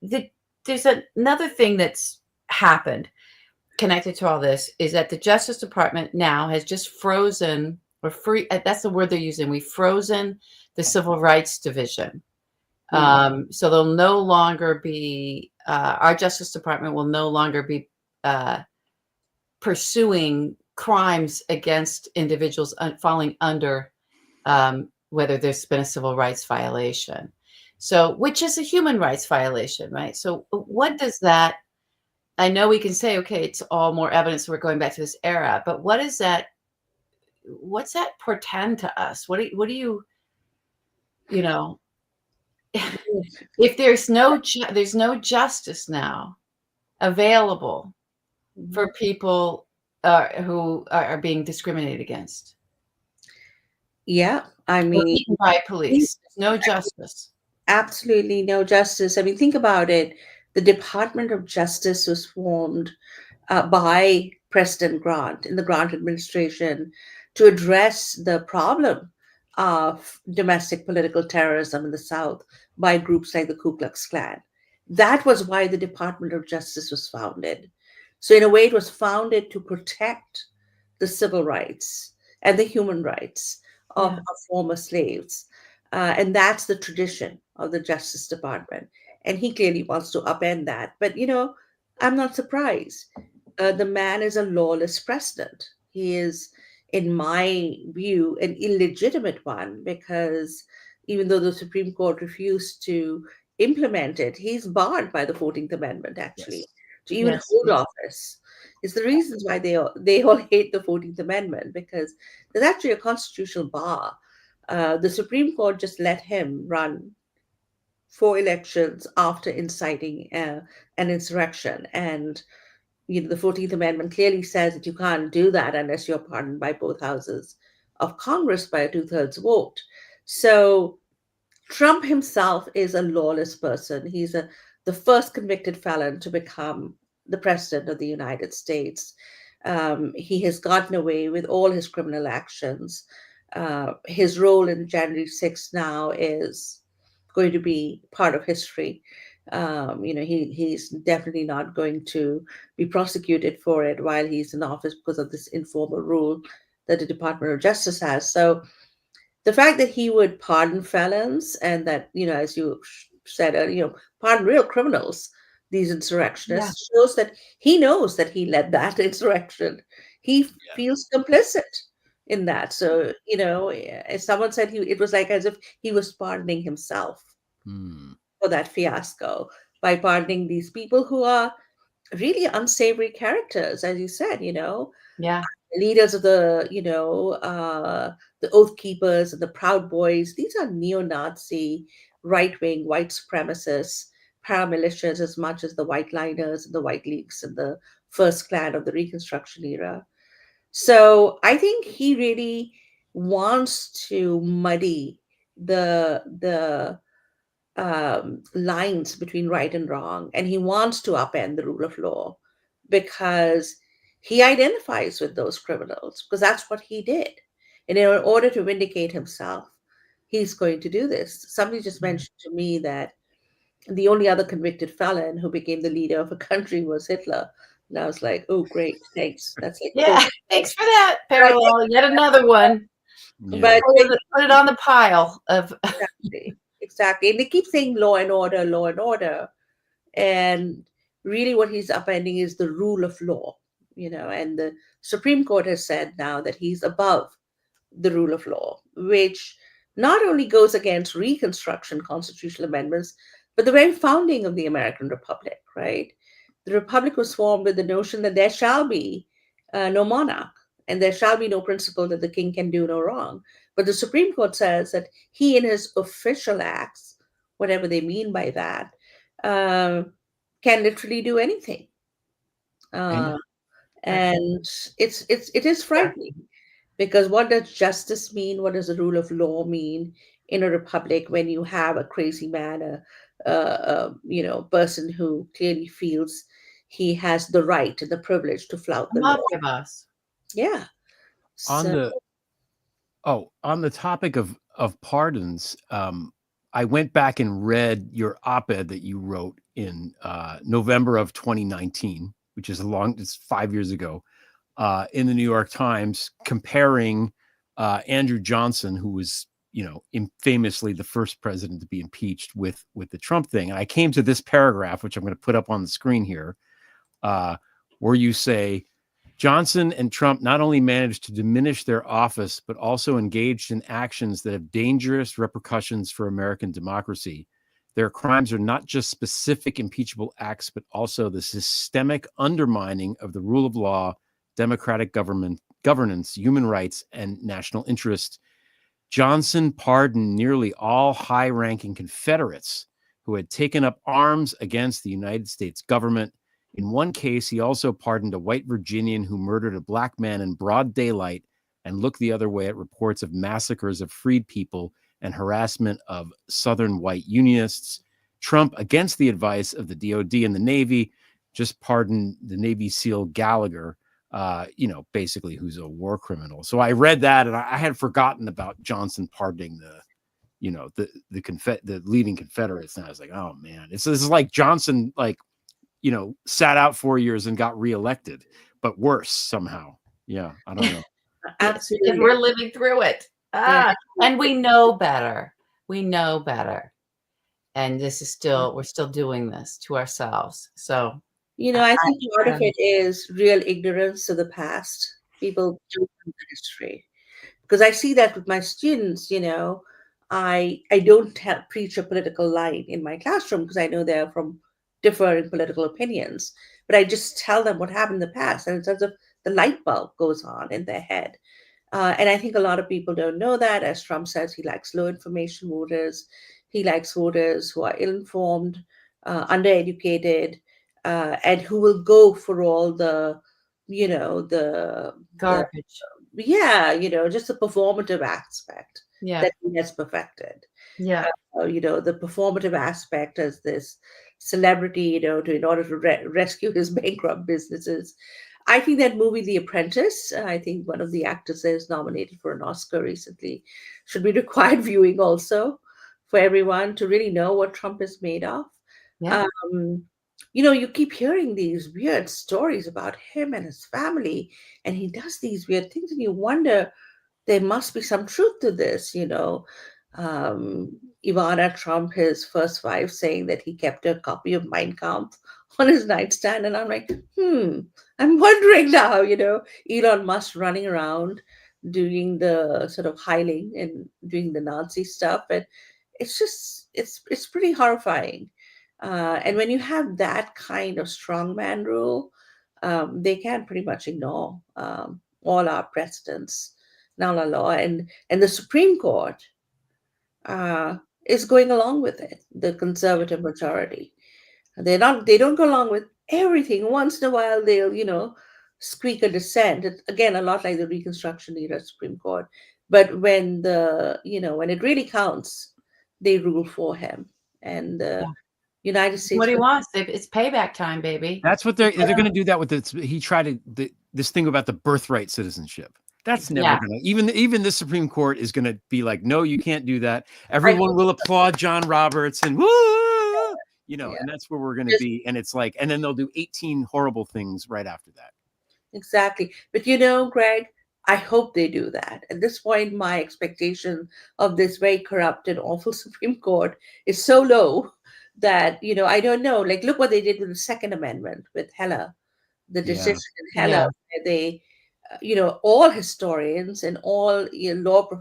there's another thing that's happened connected to all this, is that the Justice Department now has just frozen, or free, that's the word they're using, we've frozen the Civil Rights Division. So they'll no longer be, our Justice Department will no longer be pursuing crimes against individuals falling under whether there's been a civil rights violation. So, which is a human rights violation, right? So what does that, I know we can say, okay, it's all more evidence we're going back to this era, but what's that portend to us? What do you, if there's no justice now available for people who are being discriminated against. Yeah, I mean, by police, no justice. Absolutely no justice. I mean, think about it. The Department of Justice was formed by President Grant in the Grant administration to address the problem of domestic political terrorism in the South by groups like the Ku Klux Klan. That was why the Department of Justice was founded. So in a way, it was founded to protect the civil rights and the human rights of former slaves. And that's the tradition of the Justice Department. And he clearly wants to upend that. But, I'm not surprised. The man is a lawless president. He is, in my view, an illegitimate one, because even though the Supreme Court refused to implement it, he's barred by the 14th Amendment, actually, to even hold office. It's the reasons why they all hate the 14th Amendment, because there's actually a constitutional bar. The Supreme Court just let him run 4 elections after inciting an insurrection. And the 14th Amendment clearly says that you can't do that unless you're pardoned by both houses of Congress by a 2/3 vote. So Trump himself is a lawless person. He's the first convicted felon to become the president of the United States. He has gotten away with all his criminal actions. His role in January 6th now is going to be part of history. He's definitely not going to be prosecuted for it while he's in office because of this informal rule that the Department of Justice has. So the fact that he would pardon felons and that, as you said earlier, pardon real criminals, these Yeah. insurrectionists, shows that he knows that he led that insurrection. He Yeah. feels complicit in that. So, as someone said, it was like as if he was pardoning himself Hmm. for that fiasco by pardoning these people who are really unsavory characters, as you said, Yeah. leaders of the Oath Keepers and the Proud Boys. These are neo-Nazi, right-wing, white supremacists, paramilitias as much as the White Liners and the White Leagues and the First Clan of the Reconstruction era. So I think he really wants to muddy the lines between right and wrong, and he wants to upend the rule of law because he identifies with those criminals because that's what he did. And in order to vindicate himself, he's going to do this. Somebody just mentioned to me that the only other convicted felon who became the leader of a country was Hitler. And I was like, oh, great, thanks. That's like Yeah. perfect. Thanks for that parallel. Yet another one. Yeah. But Put it on the pile of. exactly, exactly. And they keep saying law and order, law and order. And really, what he's upending is the rule of law, and the Supreme Court has said now that he's above the rule of law, which not only goes against Reconstruction constitutional amendments, but the very founding of the American Republic, right? The Republic was formed with the notion that there shall be no monarch and there shall be no principle that the king can do no wrong. But the Supreme Court says that he, in his official acts, whatever they mean by that, uh, can literally do anything. I know. Uh, and it is Yeah. frightening because what does justice mean? What does the rule of law mean in a republic when you have a crazy man, person who clearly feels he has the right and the privilege to flout A the law? mafia boss. Yeah. On So the on the topic of pardons, I went back and read your op-ed that you wrote in November of 2019, which is it's 5 years ago, in the New York Times, comparing Andrew Johnson, who was famously the first president to be impeached, with the Trump thing. And I came to this paragraph, which I'm going to put up on the screen here, where you say Johnson and Trump not only managed to diminish their office, but also engaged in actions that have dangerous repercussions for American democracy. Their crimes are not just specific impeachable acts, but also the systemic undermining of the rule of law, democratic governance, human rights, and national interest. Johnson pardoned nearly all high-ranking Confederates who had taken up arms against the United States government. In one case, he also pardoned a white Virginian who murdered a black man in broad daylight and looked the other way at reports of massacres of freed people and harassment of Southern white Unionists. Trump, against the advice of the DOD and the Navy, just pardoned the Navy SEAL Gallagher, basically who's a war criminal. So I read that and I had forgotten about Johnson pardoning the leading Confederates. And I was like, oh man, this is like Johnson, sat out 4 years and got reelected, but worse somehow. Yeah, I don't know. absolutely. Because we're living through it. Yeah. And we know better. We know better. And this is we're still doing this to ourselves. So I think part of it is real ignorance of the past. People don't know the history. Because I see that with my students, I don't preach a political line in my classroom because I know they're from differing political opinions. But I just tell them what happened in the past, and in terms of the light bulb goes on in their head. And I think a lot of people don't know that. As Trump says, he likes low information voters. He likes voters who are ill-informed, undereducated, and who will go for all the, the garbage. just the performative aspect Yeah. that he has perfected. Yeah. The performative aspect as this celebrity, in order to rescue his bankrupt businesses. I think that movie, The Apprentice, I think one of the actors there is nominated for an Oscar recently, should be required viewing also for everyone to really know what Trump is made of. Yeah. Um, you keep hearing these weird stories about him and his family, and he does these weird things, and you wonder there must be some truth to this. Um, Ivana Trump, his first wife, saying that he kept a copy of Mein Kampf on his nightstand. And I'm like, I'm wondering now, Elon Musk running around doing the sort of hiling and doing the Nazi stuff. And it's pretty horrifying. And when you have that kind of strongman rule, they can pretty much ignore all our precedents, now la law, and the Supreme Court uh, is going along with it. The conservative majority, they don't go along with everything. Once in a while, they'll squeak a dissent. It's, again, a lot like the Reconstruction era Supreme Court. But when it really counts, they rule for him. And the Yeah. United What States. he wants. It's payback time, baby. That's what they're going to do that with this. He tried this thing about the birthright citizenship. That's never Yeah. going to, even the Supreme Court is going to be like, no, you can't do that. I Everyone will applaud John Roberts and woo, Yeah. and that's where we're going to be. And it's like, and then they'll do 18 horrible things right after that. Exactly. But Greg, I hope they do that. At this point, my expectation of this very corrupt and awful Supreme Court is so low that, I don't know. Like, look what they did with the Second Amendment with Heller, the Yeah. decision in Heller, Yeah. where they, all historians and all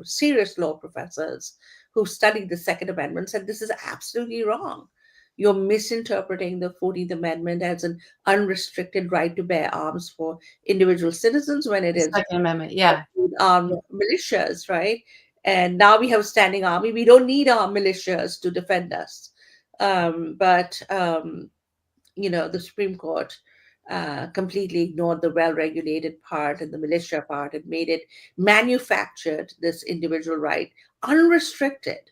serious law professors who studied the Second Amendment said this is absolutely wrong. You're misinterpreting the 14th Amendment as an unrestricted right to bear arms for individual citizens when it The is Second Amendment. Yeah. militias, right? And now we have a standing army. We don't need our militias to defend us. But the Supreme Court completely ignored the well-regulated part and the militia part and made it manufactured this individual right, unrestricted.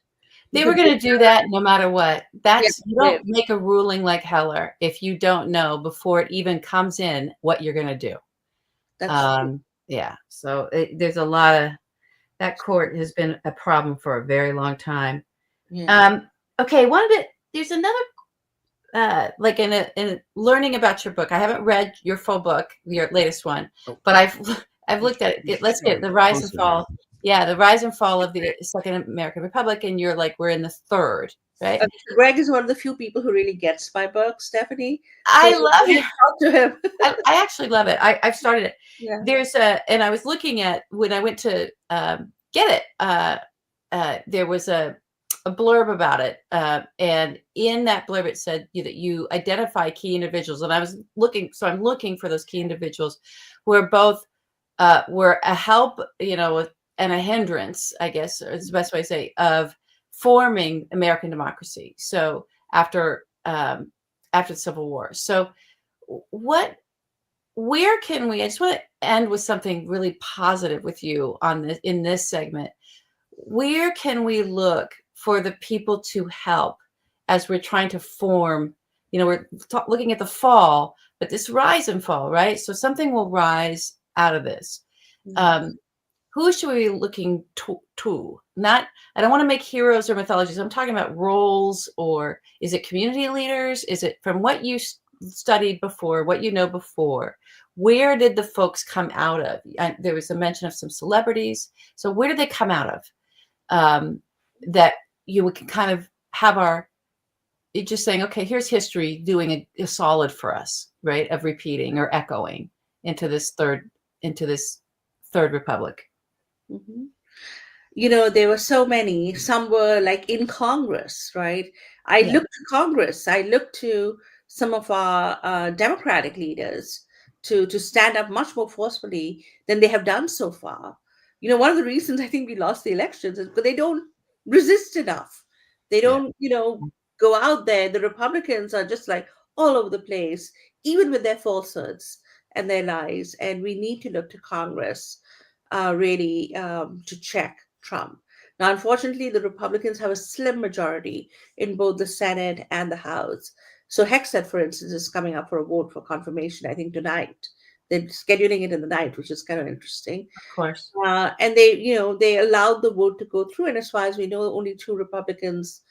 They were Because going to do that no matter what. yeah, You don't make a ruling like Heller if you don't know before it even comes in what you're going to do. that's Yeah. So there's a lot of that court has been a problem for a very long time. yeah. Okay. There's another, like in learning about your book. I haven't read your full book, your latest one, but I've looked at it. Let's get the rise and fall. Yeah, the rise and fall of the Second American Republic, and you're like, we're in the third, right? Greg is one of the few people who really gets my book, Stephanie. I love it. Talk to him. I actually love it. I've started it. Yeah. And I was looking at when I went to get it. There was a blurb about it, and in that blurb it said that you identify key individuals, and I'm looking for those key individuals who are both were a help, and a hindrance, I guess is the best way to say, of forming American democracy. So after the Civil War. So where can we? I just want to end with something really positive with you in this segment. Where can we look for the people to help as we're trying to form? We're looking at the fall, but this rise and fall, right? So something will rise out of this. Who should we be looking to? I don't want to make heroes or mythologies. I'm talking about roles, or is it community leaders? Is it from what you studied before, what you know before? Where did the folks come out of? There was a mention of some celebrities. So where did they come out of? That we can kind of have just saying, okay, here's history doing a solid for us, right? Of repeating or echoing into this third republic. Mm-hmm. There were so many. Some were like in Congress, right? I looked to Congress. I looked to some of our Democratic leaders to stand up much more forcefully than they have done so far. One of the reasons I think we lost the elections is because they don't resist enough. They don't, go out there. The Republicans are just like all over the place, even with their falsehoods and their lies. And we need to look to Congress really to check Trump. Now, unfortunately, the Republicans have a slim majority in both the Senate and the House. So Hexet, for instance, is coming up for a vote for confirmation, I think, tonight. They're scheduling it in the night, which is kind of interesting. Of course. And they allowed the vote to go through. And as far as we know, only two Republicans,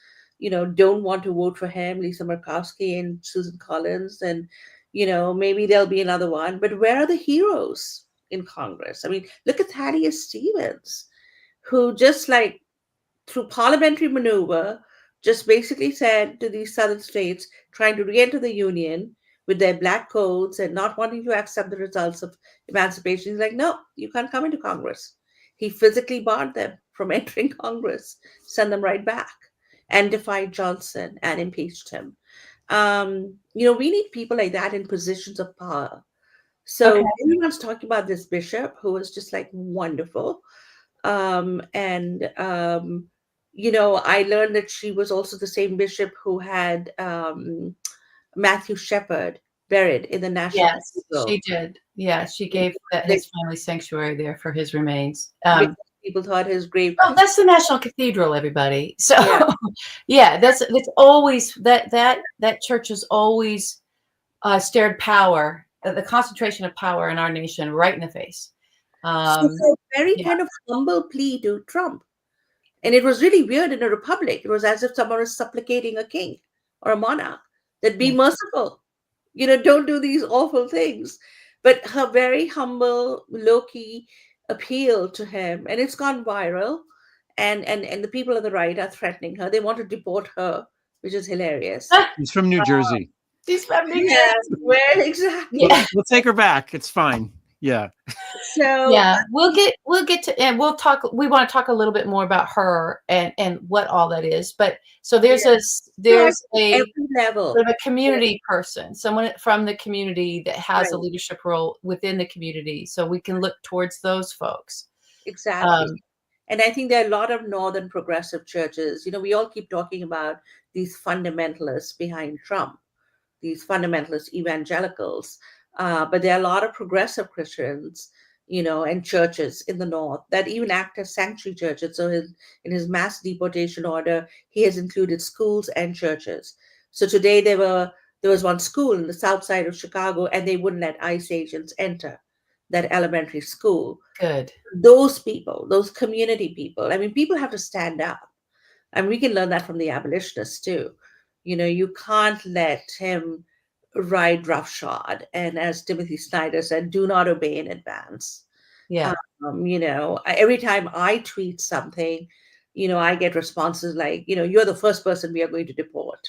don't want to vote for him, Lisa Murkowski and Susan Collins. And, maybe there'll be another one. But where are the heroes in Congress? I mean, look at Thaddeus Stevens, who just like through parliamentary maneuver, just basically said to these southern states trying to re-enter the Union with their black codes and not wanting to accept the results of emancipation. He's like, no, you can't come into Congress. He physically barred them from entering Congress, sent them right back, and defied Johnson and impeached him. We need people like that in positions of power. So everyone's talking about this bishop who was just like wonderful. I learned that she was also the same bishop who had Matthew Shepard buried in the National Cathedral. She did. Yeah, she gave his family sanctuary there for his remains. People thought his grave. Oh, that's the National Cathedral, everybody. So, that's always that church has always stared power, the concentration of power in our nation, right in the face. So it's a very kind of humble plea to Trump. And it was really weird in a republic. It was as if someone was supplicating a king or a monarch that be merciful. Don't do these awful things. But her very humble, low-key appeal to him, and it's gone viral. And the people on the right are threatening her. They want to deport her, which is hilarious. He's from New Jersey. She's from New Jersey. Where exactly? Yeah. We'll take her back. It's fine. Yeah. So we'll get to, and we'll talk. We want to talk a little bit more about her and what all that is. But so there's a every level sort of a community person, someone from the community that has a leadership role within the community. So we can look towards those folks. Exactly. And I think there are a lot of Northern progressive churches. We all keep talking about these fundamentalists behind Trump, these fundamentalist evangelicals. But there are a lot of progressive Christians, and churches in the North that even act as sanctuary churches. So in his mass deportation order, he has included schools and churches. So today there was one school in the south side of Chicago, and they wouldn't let ICE agents enter that elementary school. Good. Those people, those community people, I mean, people have to stand up. And we can learn that from the abolitionists too. You can't let him ride roughshod, and as Timothy Snyder said, do not obey in advance. Every time I tweet something, I get responses like, you're the first person we are going to deport.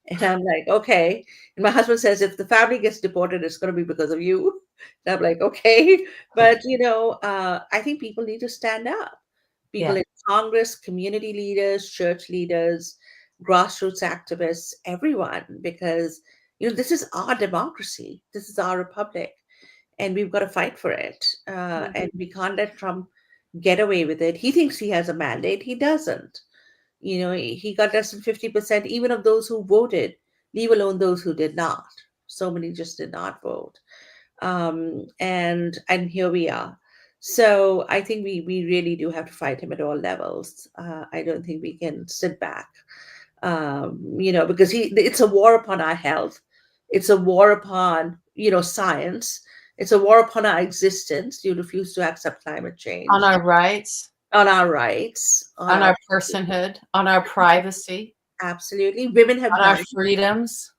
And I'm like, okay. And my husband says, if the family gets deported, it's going to be because of you. And I'm like, okay. But, I think people need to stand up. People in Congress, community leaders, church leaders, grassroots activists, everyone, because this is our democracy. This is our republic, and we've got to fight for it. And we can't let Trump get away with it. He thinks he has a mandate. He doesn't. He got less than 50%, even of those who voted, leave alone those who did not. So many just did not vote. And here we are. So I think we really do have to fight him at all levels. I don't think we can sit back, because it's a war upon our health. It's a war upon, science. It's a war upon our existence. You refuse to accept climate change. On our rights. On our rights. On our personhood. On our privacy. Absolutely. Women have on our freedoms.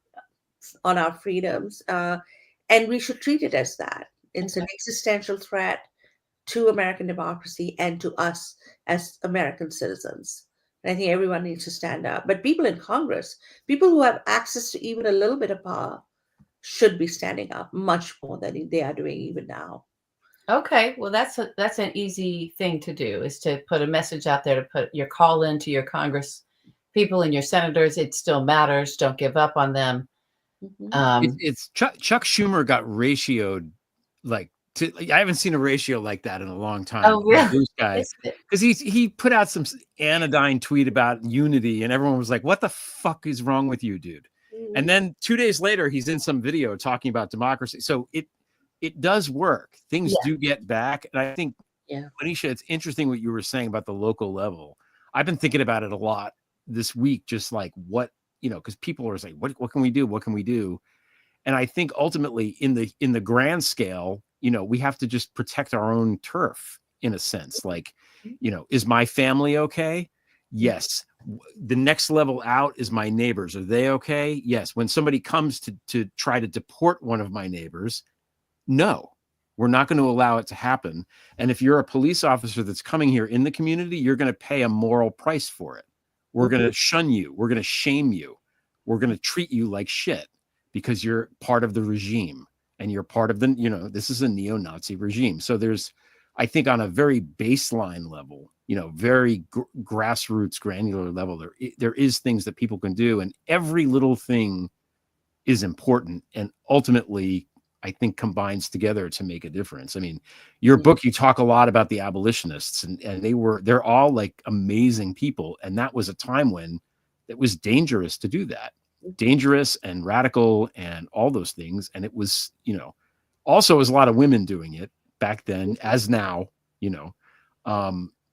On our freedoms. And we should treat it as that. It's an existential threat to American democracy and to us as American citizens. And I think everyone needs to stand up. But people in Congress, people who have access to even a little bit of power, should be standing up much more than they are doing even now. Okay, well, that's an easy thing to do, is to put a message out there, to put your call into your Congress people and your senators. It still matters. Don't give up on them. It's Chuck Schumer got ratioed I haven't seen a ratio like that in a long time. Oh, really? Those guys, because he put out some anodyne tweet about unity, and everyone was like, "What the fuck is wrong with you, dude?" And then 2 days later, he's in some video talking about democracy. So it does work. Things do get back, and I think Yeah. Manisha, it's interesting what you were saying about the local level. I've been thinking about it a lot this week, just like what, because people are saying, what can we do? What can we do? And I think ultimately in the grand scale, we have to just protect our own turf in a sense. Like, is my family okay? Yes. The next level out is my neighbors. Are they okay? Yes. When somebody comes to try to deport one of my neighbors, no, we're not going to allow it to happen. And if you're a police officer that's coming here in the community, you're going to pay a moral price for it. We're going to shun you. We're going to shame you. We're going to treat you like shit because you're part of the regime and you're part of the, this is a neo-Nazi regime. So there's, I think on a very baseline level, very grassroots, granular level, there is things that people can do. And every little thing is important. And ultimately, I think combines together to make a difference. I mean, your book, you talk a lot about the abolitionists and they're all like amazing people. And that was a time when it was dangerous to do that, dangerous and radical and all those things. And it was, also was a lot of women doing it back then as now,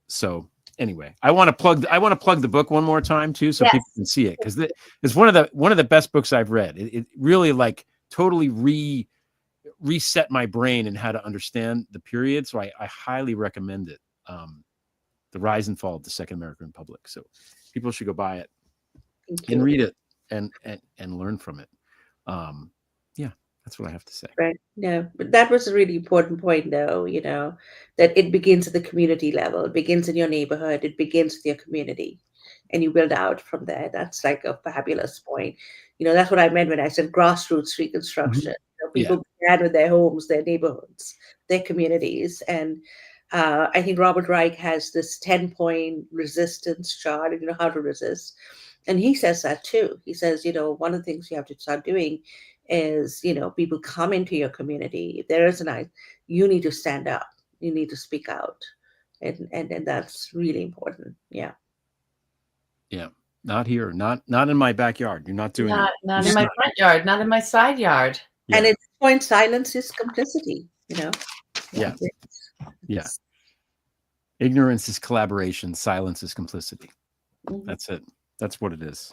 so anyway, I want to plug the book one more time too, so people can see it. Cause it's one of the best books I've read. It really like totally reset my brain and how to understand the period. So I highly recommend it. The Rise and Fall of the Second American Republic. So people should go buy it and read it and learn from it. Yeah, that's what I have to say. Right. No, but that was a really important point though, that it begins at the community level. It begins in your neighborhood. It begins with your community and you build out from there. That's like a fabulous point. That's what I meant when I said grassroots reconstruction. People began with their homes, their neighborhoods, their communities. And I think Robert Reich has this 10-point resistance chart, how to resist. And he says that too. He says, one of the things you have to start doing is, people come into your community. If there is you need to stand up. You need to speak out. And that's really important. Yeah. Yeah. Not here. Not in my backyard. You're not doing it. Not in my front yard. Not in my side yard. Yeah. And at this point, silence is complicity, Yeah. Yeah. Ignorance is collaboration. Silence is complicity. That's it. That's what it is.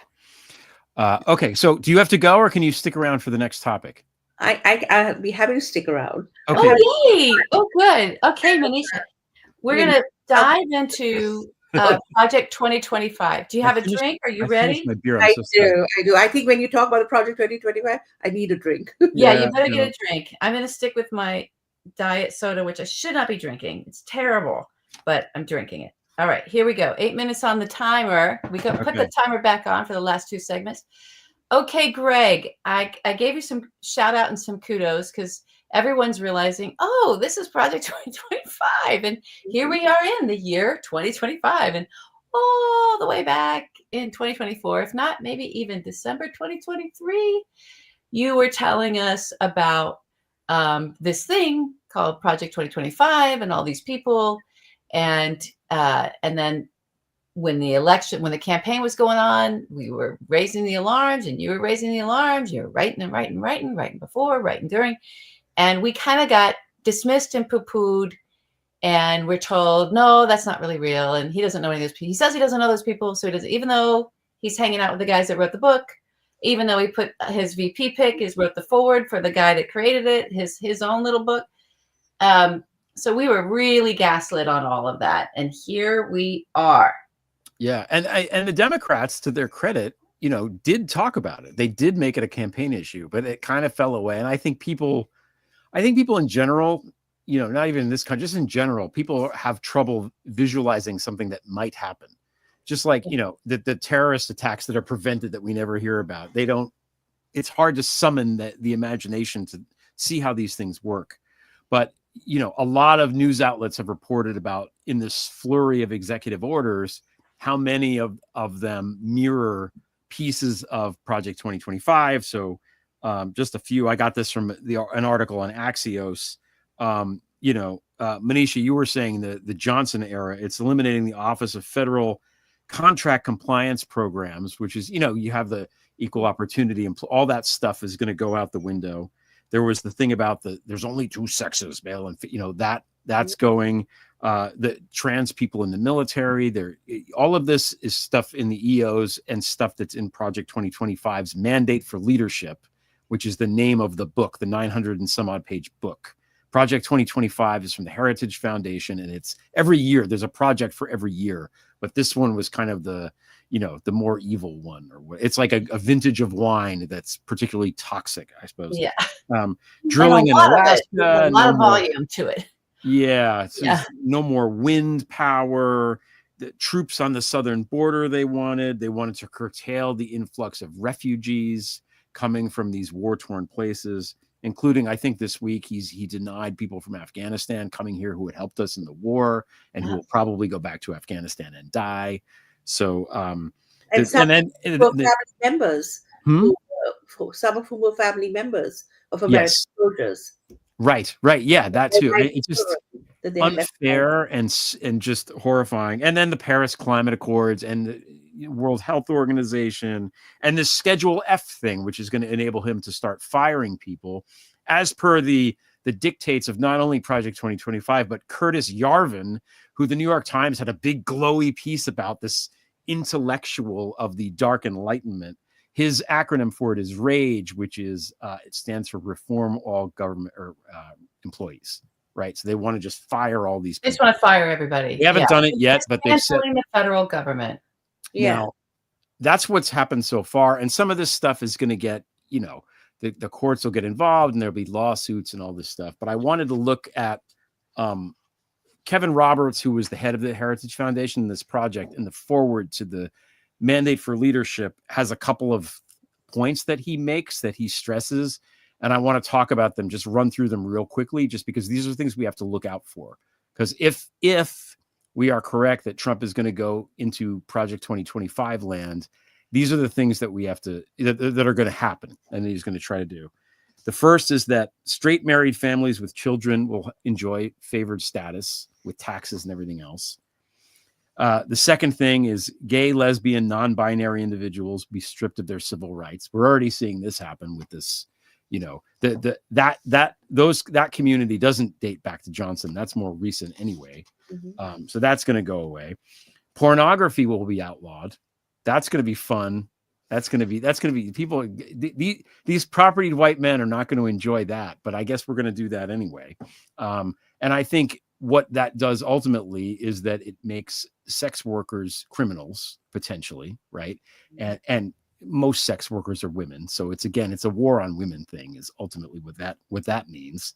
Okay. So do you have to go or can you stick around for the next topic? I'd be happy to stick around. Okay. Oh, yay. Oh, good. Okay, Manisha. We're going to dive into Project 2025. Do you have a drink? Are you ready? My beer. I do. I think when you talk about the Project 2025, I need a drink. Yeah, you better get a drink. I'm going to stick with my diet soda, which I should not be drinking. It's terrible, but I'm drinking it. All right, here we go. 8 minutes on the timer. We can put the timer back on for the last two segments. Okay, Greg, I gave you some shout out and some kudos because everyone's realizing, oh, this is Project 2025. And here we are in the year 2025 and all the way back in 2024, if not maybe even December 2023, you were telling us about this thing called Project 2025 and all these people. And then when the campaign was going on, we were raising the alarms and you were raising the alarms. You were writing before, writing during. And we kind of got dismissed and poo-pooed. And we're told, no, that's not really real. And he doesn't know any of those people. He says he doesn't know those people. So he doesn't, even though he's hanging out with the guys that wrote the book, even though he put his VP pick, wrote the forward for the guy that created it, his own little book. So we were really gaslit on all of that. And here we are. Yeah. And the Democrats, to their credit, did talk about it. They did make it a campaign issue, but it kind of fell away. And I think people in general, not even in this country, just in general, people have trouble visualizing something that might happen. Just like, the terrorist attacks that are prevented that we never hear about. It's hard to summon the imagination to see how these things work. But, a lot of news outlets have reported about in this flurry of executive orders, how many of them mirror pieces of Project 2025. So just a few. I got this from an article on Axios. Manisha, you were saying the Johnson era, it's eliminating the Office of Federal Contract Compliance Programs, which is, you have the equal opportunity and all that stuff is going to go out the window. There was the thing about there's only two sexes, male and that's going. The trans people in the military, all of this is stuff in the EOs and stuff that's in Project 2025's Mandate for Leadership, which is the name of the book, the 900 and some odd page book. Project 2025 is from the Heritage Foundation, and it's every year. There's a project for every year, but this one was kind of the more evil one, or it's like a vintage of wine that's particularly toxic, I suppose. Yeah. Drilling in Alaska, a lot of volume to it. Yeah, no more wind power. The troops on the southern border they wanted to curtail the influx of refugees coming from these war-torn places, including, I think this week he denied people from Afghanistan coming here who had helped us in the war and who will probably go back to Afghanistan and die. So family members, some of whom were family members of American soldiers. Right. Yeah, that too. It's just unfair and just horrifying. And then the Paris Climate Accords and the World Health Organization and this Schedule F thing, which is going to enable him to start firing people as per the dictates of not only Project 2025, but Curtis Yarvin, who the New York Times had a big glowy piece about, this intellectual of the Dark Enlightenment. His acronym for it is RAGE, which is it stands for Reform All Government or Employees, right? So they want to just fire all these people. They just want to fire everybody. They haven't done it yet, but they've said the federal government. Yeah, now, that's what's happened so far, and some of this stuff is going to get, the courts will get involved, and there'll be lawsuits and all this stuff. But I wanted to look at Kevin Roberts, who was the head of the Heritage Foundation in this project, in the foreword to the Mandate for Leadership, has a couple of points that he makes, that he stresses, and I want to talk about them, just run through them real quickly, just because these are things we have to look out for. Because if we are correct that Trump is going to go into Project 2025 land, these are the things that we have to, that are going to happen, and he's going to try to do. The first is that straight married families with children will enjoy favored status with taxes and everything else. The second thing is gay, lesbian, non-binary individuals be stripped of their civil rights. We're already seeing this happen with this, that community doesn't date back to Johnson. That's more recent anyway. Mm-hmm. So that's going to go away. Pornography will be outlawed. That's going to be fun. That's going to be people. These propertied white men are not going to enjoy that, but I guess we're going to do that anyway. And I think what that does ultimately is that it makes sex workers criminals, potentially, right? And most sex workers are women. So it's a war on women thing is ultimately what that means.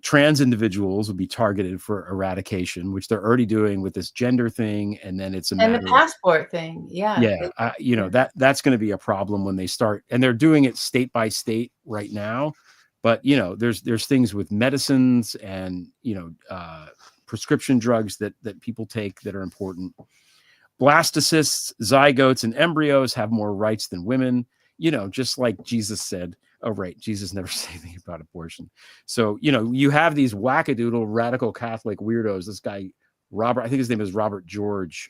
Trans individuals will be targeted for eradication, which they're already doing with this gender thing. And then it's the passport thing. Yeah. Yeah. That's going to be a problem when they start, and they're doing it state by state right now. But, there's things with medicines and, prescription drugs that people take that are important. Blastocysts, zygotes, and embryos have more rights than women, just like Jesus said. Oh, right. Jesus never said anything about abortion. So, you have these wackadoodle radical Catholic weirdos. This guy, Robert, I think his name is Robert George,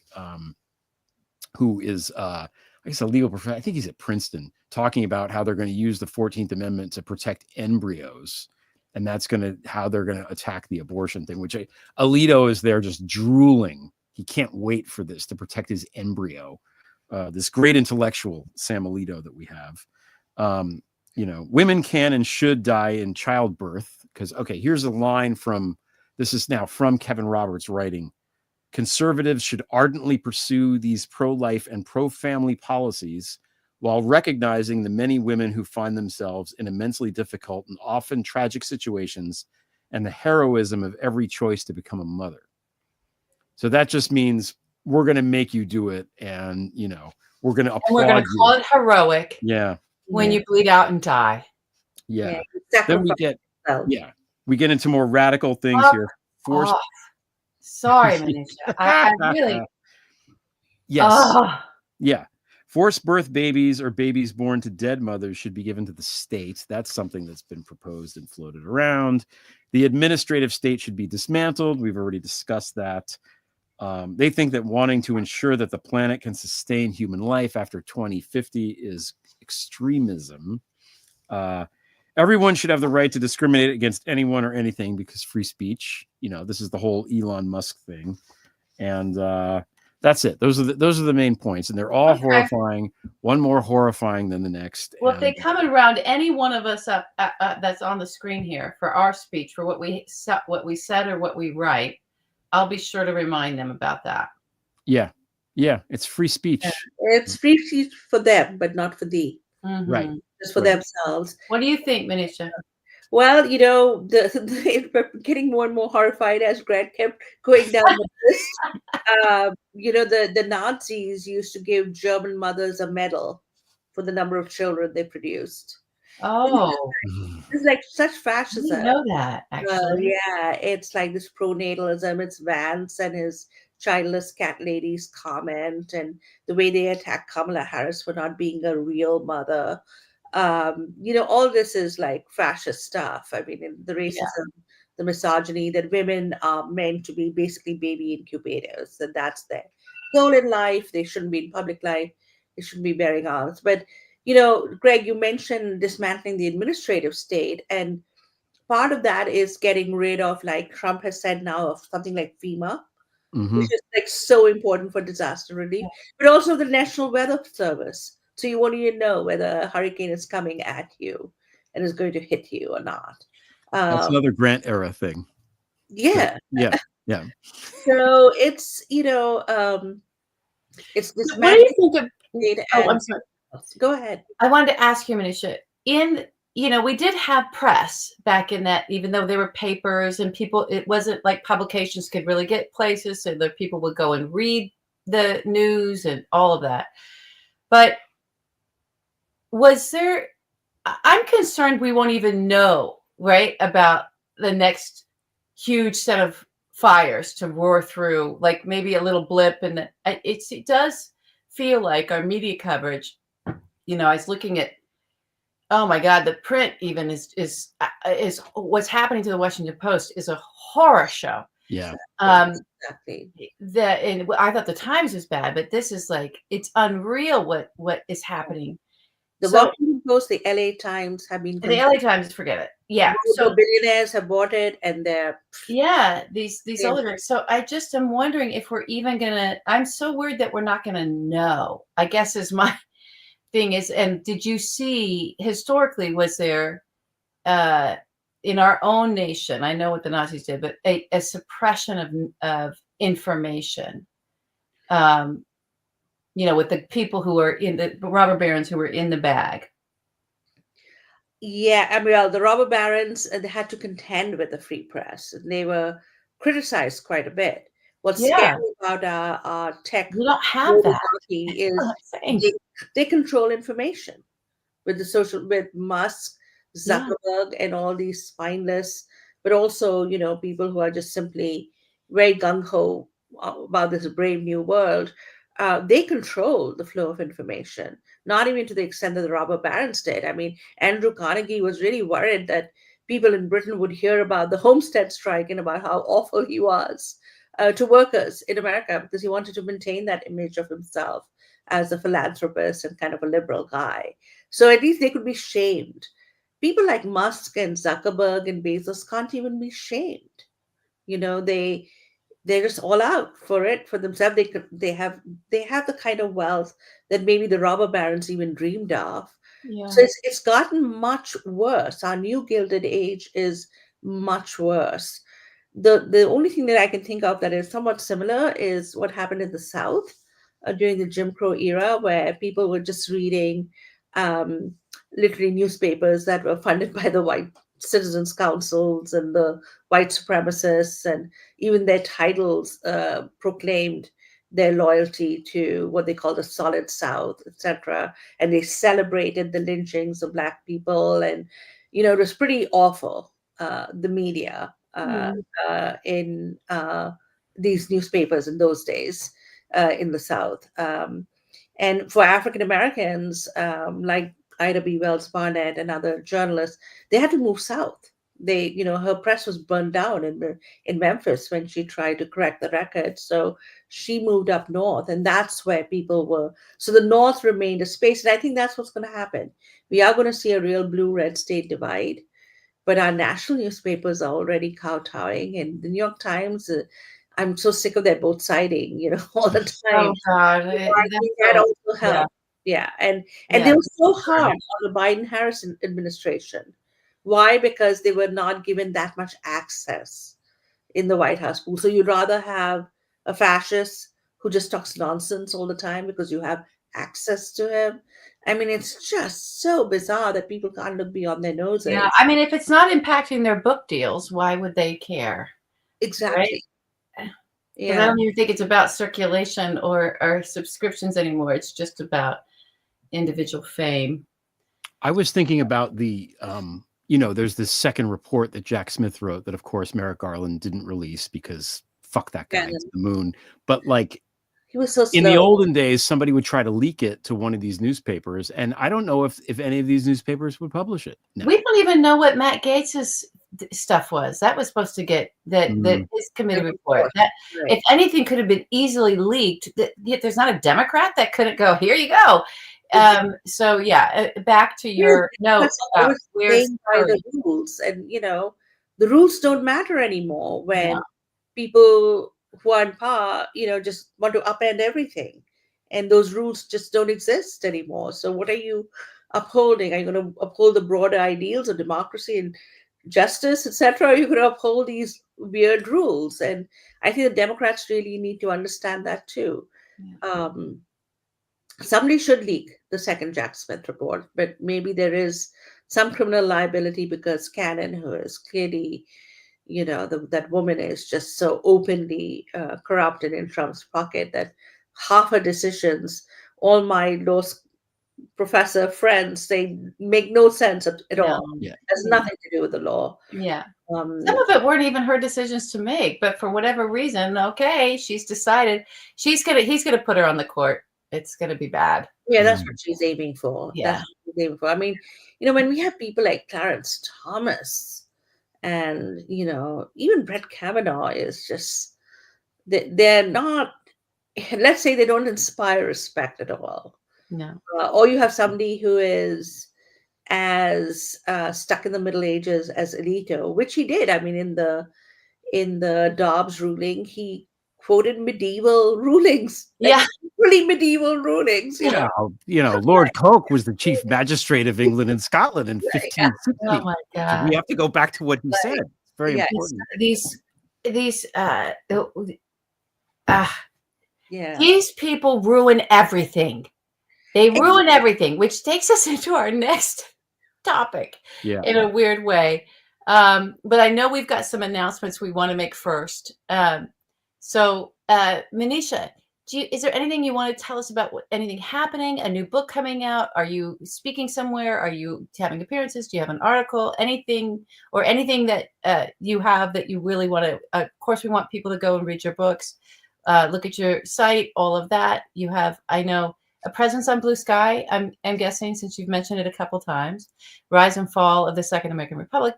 who is, I guess, a legal professor. I think he's at Princeton, talking about how they're going to use the 14th Amendment to protect embryos. And that's how they're going to attack the abortion thing, which Alito is there just drooling. He can't wait for this to protect his embryo. This great intellectual, Sam Alito, that we have. Women can and should die in childbirth. Because, here's a line this is now from Kevin Roberts writing. Conservatives should ardently pursue these pro-life and pro-family policies while recognizing the many women who find themselves in immensely difficult and often tragic situations and the heroism of every choice to become a mother. So that just means we're going to make you do it, and, we're going to applaud you. We're going to call it heroic. Yeah. When you bleed out and die. Yeah. Then we get into more radical things here. Sorry, Manisha. I really. Yes. Yeah. Forced birth babies or babies born to dead mothers should be given to the state. That's something that's been proposed and floated around. The administrative state should be dismantled. We've already discussed that. They think that wanting to ensure that the planet can sustain human life after 2050 is extremism. everyone should have the right to discriminate against anyone or anything because free speech. This is the whole Elon Musk thing, and that's it. Those are the main points, and they're all horrifying. One more horrifying than the next. Well, if they come around any one of us up that's on the screen here for our speech, for what we said or what we write, I'll be sure to remind them about that. Yeah, it's free speech. It's free speech for them, but not for thee. Mm-hmm. Right. Just for themselves. What do you think, Manisha? Well, the getting more and more horrified as Greg kept going down the list. The Nazis used to give German mothers a medal for the number of children they produced. Oh, it's like such fascism. I didn't know that, actually. Yeah, it's like this pronatalism. It's Vance and his childless cat ladies comment, and the way they attack Kamala Harris for not being a real mother. All this is like fascist stuff. I mean, the racism, the misogyny, that women are meant to be basically baby incubators, and that's their goal in life. They shouldn't be in public life. They shouldn't be bearing arms. But, Greg, you mentioned dismantling the administrative state, and part of that is getting rid of, like Trump has said now, of something like FEMA, which is like so important for disaster relief, but also the National Weather Service. So you won't even know whether a hurricane is coming at you and is going to hit you or not. That's another Grant era thing. Yeah. Yeah. So it's, it's this. What do you think of? I'm sorry. Go ahead. I wanted to ask you, Manisha. We did have press back in that, even though there were papers and people, it wasn't like publications could really get places, so that people would go and read the news and all of that. But I'm concerned we won't even know, right, about the next huge set of fires to roar through, like maybe a little blip. And it does feel like our media coverage, I was looking at, oh my God, the print even is what's happening to the Washington Post is a horror show. Yeah. Exactly. And I thought the Times was bad, but this is like, it's unreal what is happening. The Washington Post, the LA Times have been. The LA Times, forget it. Yeah. So billionaires have bought it, and they're. Yeah, these oligarchs. So I just am wondering if we're even gonna. I'm so worried that we're not gonna know, I guess is my thing is. And did you see historically, was there in our own nation, I know what the Nazis did, but a suppression of information, with the people who are in the robber barons who were in the bag. Yeah, I mean, the robber barons, they had to contend with the free press, and they were criticized quite a bit. What's scary about our tech, you don't have that, is they control information with Musk, Zuckerberg, and all these spineless, but also, people who are just simply very gung-ho about this brave new world. They control the flow of information, not even to the extent that the robber barons did. I mean, Andrew Carnegie was really worried that people in Britain would hear about the Homestead strike and about how awful he was to workers in America, because he wanted to maintain that image of himself as a philanthropist and kind of a liberal guy. So at least they could be shamed. People like Musk and Zuckerberg and Bezos can't even be shamed. They're just all out for it for themselves. They have the kind of wealth that maybe the robber barons even dreamed of. Yeah. So it's gotten much worse. Our new Gilded Age is much worse. The only thing that I can think of that is somewhat similar is what happened in the South during the Jim Crow era, where people were just reading literally newspapers that were funded by the white citizens councils and the white supremacists, and even their titles proclaimed their loyalty to what they call the solid South, etc. And they celebrated the lynchings of Black people, and it was pretty awful. The media in these newspapers in those days in the South, and for African Americans like Ida B. Wells Barnett and other journalists, they had to move south her press was burned down in Memphis when she tried to correct the record. So she moved up north, and that's where people were. So the north remained a space, and I think that's what's going to happen. We are going to see a real blue-red state divide, but our national newspapers are already kowtowing, and the New York Times. I'm so sick of their both siding, all the time. Oh God, I think that also helped. Yeah, and they were so hard on the Biden-Harris administration. Why? Because they were not given that much access in the White House pool. So you'd rather have a fascist who just talks nonsense all the time because you have access to him. I mean, it's just so bizarre that people can't look beyond their noses. Yeah, I mean, if it's not impacting their book deals, why would they care? Exactly. Right? Yeah. I don't even think it's about circulation or subscriptions anymore. It's just about individual fame. I was thinking about the, there's this second report that Jack Smith wrote that, of course, Merrick Garland didn't release because fuck that guy, it's the moon. But like, he was so slow. In the olden days, somebody would try to leak it to one of these newspapers, and I don't know if any of these newspapers would publish it. No. We don't even know what Matt Gates's stuff was. That was supposed to get his committee report. That if anything could have been easily leaked. There's not a Democrat that couldn't go. Here you go. So yeah, back to your notes about where's the rules, and the rules don't matter anymore when people who are in power, just want to upend everything, and those rules just don't exist anymore. So what are you upholding? Are you going to uphold the broader ideals of democracy and justice, etc.? Or are you going to uphold these weird rules? And I think the Democrats really need to understand that too. Somebody should leak the second Jack Smith report, but maybe there is some criminal liability because Cannon, who is clearly, that woman is just so openly corrupted in Trump's pocket that half her decisions, all my law professor friends, they make no sense at all. Yeah. It has nothing to do with the law. Yeah. Some of it weren't even her decisions to make, but for whatever reason, okay, she's decided he's gonna put her on the court. It's going to be bad. Yeah, that's what she's aiming for. Yeah. That's what she's aiming for. I mean, when we have people like Clarence Thomas and, even Brett Kavanaugh is just, they're not, let's say they don't inspire respect at all. No. Or you have somebody who is as stuck in the Middle Ages as Alito, which he did. I mean, in the Dobbs ruling, he quoted medieval rulings. Yeah. Really medieval rulings. Lord Coke was the chief magistrate of England and Scotland in 1560. Oh my God. So we have to go back to what he said. It's very important. These people ruin everything. They ruin everything, which takes us into our next topic in a weird way. But I know we've got some announcements we want to make first. So, Manisha, is there anything you want to tell us about anything happening? A new book coming out? Are you speaking somewhere? Are you having appearances? Do you have an article? Anything that you have that you really want to? Of course, we want people to go and read your books, look at your site, all of that. You have, I know, a presence on Blue Sky. I'm guessing, since you've mentioned it a couple times. Rise and Fall of the Second American Republic,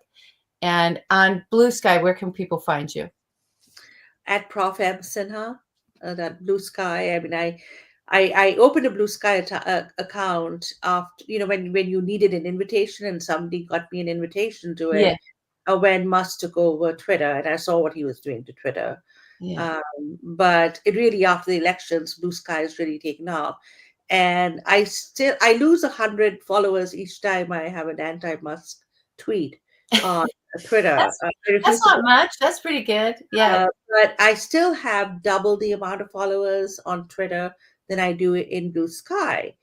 and on Blue Sky, where can people find you? At Prof. M. Sinha, that Blue Sky. I mean, I opened a Blue Sky account after, when you needed an invitation, and somebody got me an invitation to it. When Musk took over Twitter, and I saw what he was doing to Twitter. But it really, after the elections, Blue Sky has really taken off. And I lose 100 followers each time I have an anti-Musk tweet on Twitter. That's not much. That's pretty good. Yeah. But I still have double the amount of followers on Twitter than I do in Blue Sky.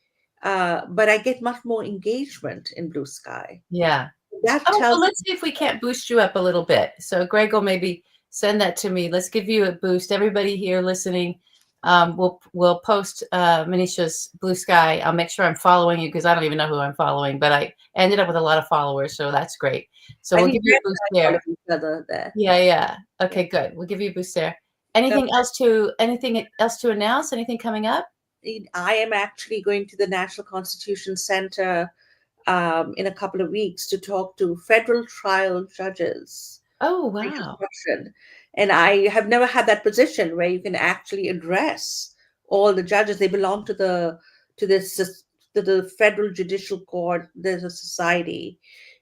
But I get much more engagement in Blue Sky. Yeah. Let's see if we can't boost you up a little bit. So Greg will maybe send that to me. Let's give you a boost. Everybody here listening, we'll post Manisha's Blue Sky. I'll make sure I'm following you because I don't even know who I'm following, but I ended up with a lot of followers, so that's great. So we'll give you a boost there. Yeah. Okay, good. We'll give you a boost there. Anything else to announce? Anything coming up? I am actually going to the National Constitution Center in a couple of weeks to talk to federal trial judges. Oh, wow. Reconstruction. And I have never had that position where you can actually address all the judges. They belong to the federal judicial court. There's a society,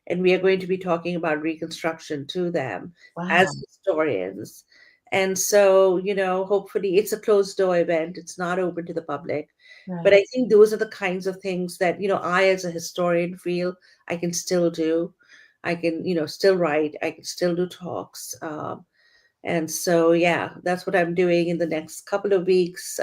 and we are going to be talking about Reconstruction to them as Wow. historians. And so, hopefully it's a closed door event. It's not open to the public. But Right. I think those are the kinds of things that, I as a historian feel I can still do. I can, still write. I can still do talks. And so, yeah, that's what I'm doing in the next couple of weeks.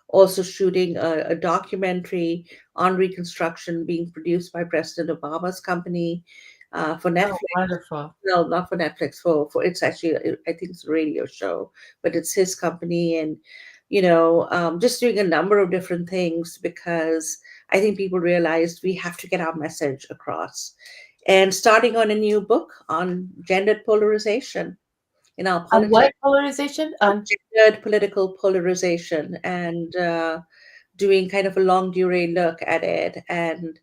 Also shooting a documentary on Reconstruction being produced by President Obama's company for Netflix. Oh, wonderful. No, not for Netflix. For it's actually, I think it's a radio show, but it's his company, and just doing a number of different things because I think people realized we have to get our message across, and starting on a new book on gendered polarization in our On politics. what polarization? Gendered political polarization, and doing kind of a longue durée look at it, and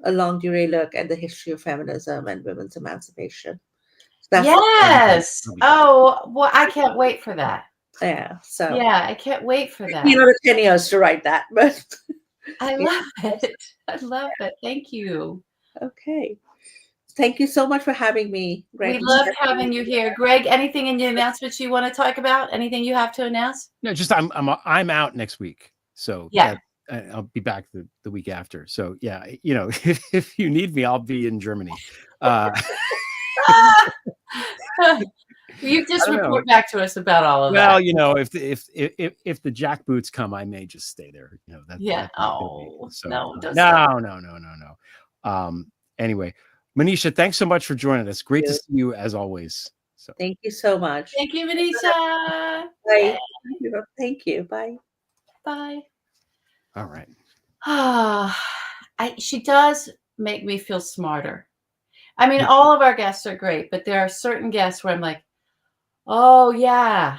a longue durée look at the history of feminism and women's emancipation. Yes. Oh, well, I can't wait for that. Yeah. So yeah, I can't wait for that. Another 10 years to write that, but I love it. I love it. Thank you. Okay. Thank you so much for having me, Greg. We love having you here. Greg, anything in the announcements you want to talk about? Anything you have to announce? No, just I'm out next week. So yeah. I'll be back the week after. So yeah, if you need me, I'll be in Germany. You just report back to us about all of that. Well, if the jackboots come, I may just stay there. Yeah. No. Anyway, Manisha, thanks so much for joining us. Great to see you as always. So thank you so much. Thank you, Manisha. Bye. Thank you. Bye. Bye. All right. She does make me feel smarter. I mean, all of our guests are great, but there are certain guests where I'm like, oh yeah.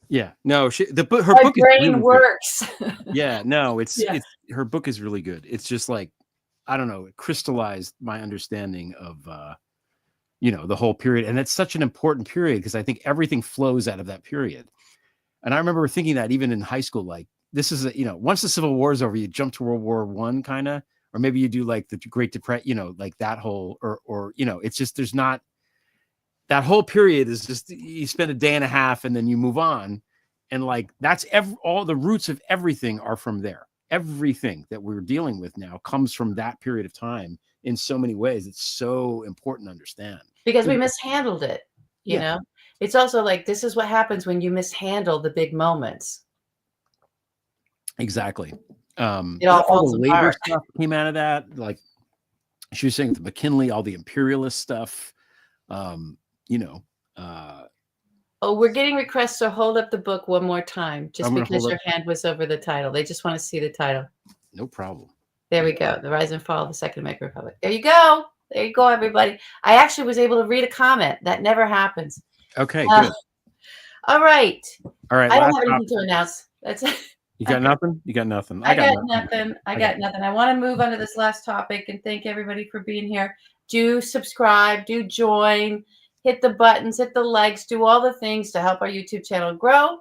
Yeah. No, her My book brain is really works. Yeah. No, it's her book is really good. It's just like, I don't know, it crystallized my understanding of the whole period. And it's such an important period because I think everything flows out of that period. And I remember thinking that even in high school, like this is once the Civil War is over, you jump to World War I kind of, or maybe you do like the Great Depression, like that whole, or it's just, there's not, that whole period is just, you spend a day and a half and then you move on. And like, that's all the roots of everything are from there. Everything that we're dealing with now comes from that period of time in so many ways. It's so important to understand. Because we mishandled it, you know? It's also like, this is what happens when you mishandle the big moments. Exactly. It all falls the labor apart. stuff came out of that. Like she was saying, the McKinley, all the imperialist stuff, we're getting requests to hold up the book one more time, just because your hand was over the title. They just want to see the title. No problem. There we go. The Rise and Fall of the Second American Republic. There you go. There you go, everybody. I actually was able to read a comment. That never happens. Okay, good. All right. All right. I don't have anything to announce. That's it. You got nothing? You got nothing. I got nothing. I got nothing. I want to move on to this last topic and thank everybody for being here. Do subscribe. Do join. Hit the buttons. Hit the likes. Do all the things to help our YouTube channel grow.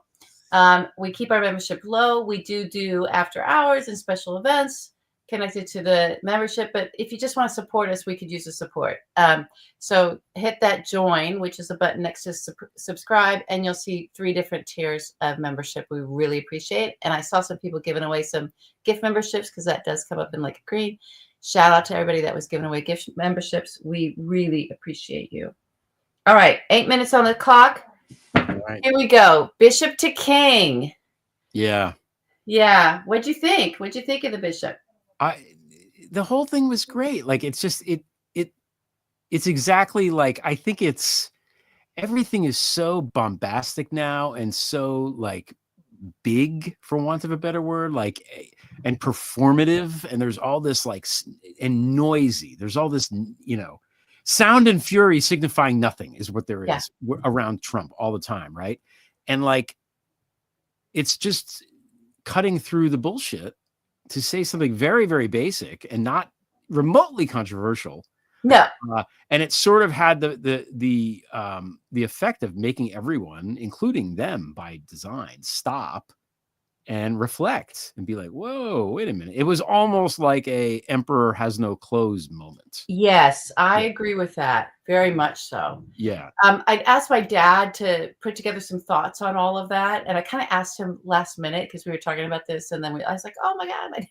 We keep our membership low. We do after hours and special events connected to the membership. But if you just want to support us, we could use the support. So hit that join, which is a button next to subscribe, and you'll see 3 different tiers of membership. We really appreciate it. And I saw some people giving away some gift memberships because that does come up in like a green. Shout out to everybody that was giving away gift memberships. We really appreciate you. All right. 8 minutes on the clock. All right. Here we go. Bishop to King. Yeah. Yeah. What'd you think? What'd you think of the bishop? The whole thing was great. Like, it's just, it's exactly like, I think everything is so bombastic now and so like big, for want of a better word, like, and performative. And there's all this like, and noisy. There's all this, sound and fury signifying nothing is what there is around Trump all the time. Right. And like, it's just cutting through the bullshit to say something very, very basic and not remotely controversial. No. And it sort of had the effect of making everyone, including them by design, stop and reflect and be like, whoa, wait a minute. It was almost like a emperor has no clothes moment. Yes, I agree with that. Very much so. Yeah. I asked my dad to put together some thoughts on all of that. And I kind of asked him last minute because we were talking about this. And then I was like, oh my God,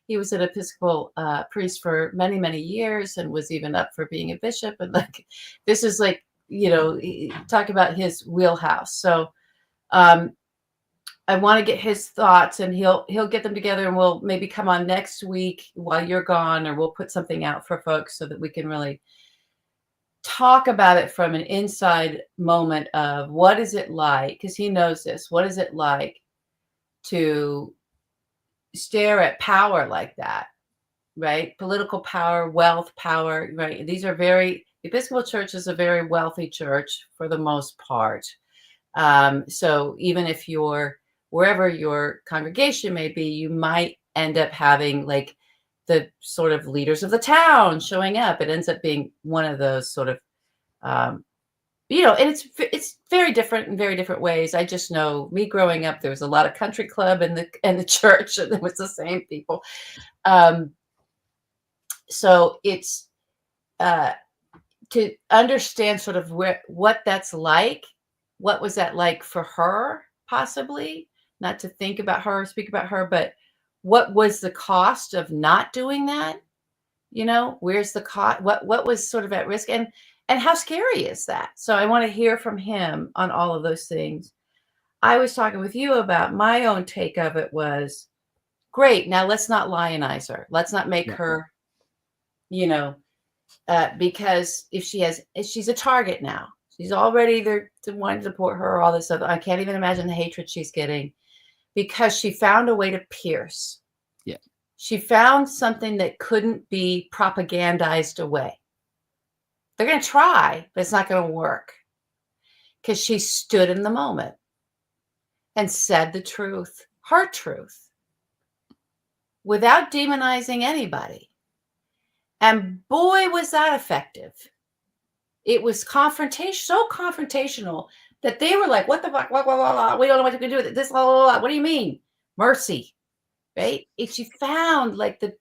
he was an Episcopal priest for many, many years and was even up for being a bishop. And like, this is like, talk about his wheelhouse. So I want to get his thoughts, and he'll get them together, and we'll maybe come on next week while you're gone, or we'll put something out for folks so that we can really talk about it from an inside moment of what is it like, because he knows this, what is it like to stare at power like that, right? Political power, wealth, power, right? These are the Episcopal Church is a very wealthy church for the most part. So even if you're wherever your congregation may be, you might end up having like the sort of leaders of the town showing up. It ends up being one of those sort of, and it's very different in very different ways. I just know me growing up, there was a lot of country club in the church, and it was the same people. So it's to understand sort of what that's like. What was that like for her, possibly? Not to think about her, speak about her, but what was the cost of not doing that? Where's the cost? What was sort of at risk, and how scary is that? So I want to hear from him on all of those things. I was talking with you about my own take of it was great. Now let's not lionize her. Let's not make her, because if she's a target now. She's already there to want to support her, all this stuff. I can't even imagine the hatred she's getting because she found a way to pierce. Yeah. She found something that couldn't be propagandized away. They're going to try, but it's not going to work because she stood in the moment and said the truth, her truth, without demonizing anybody. And boy, was that effective. It was so confrontational that they were like, what the fuck? Blah. We don't know what to do with it. This, blah, blah, blah. What do you mean? Mercy, right? If she found like the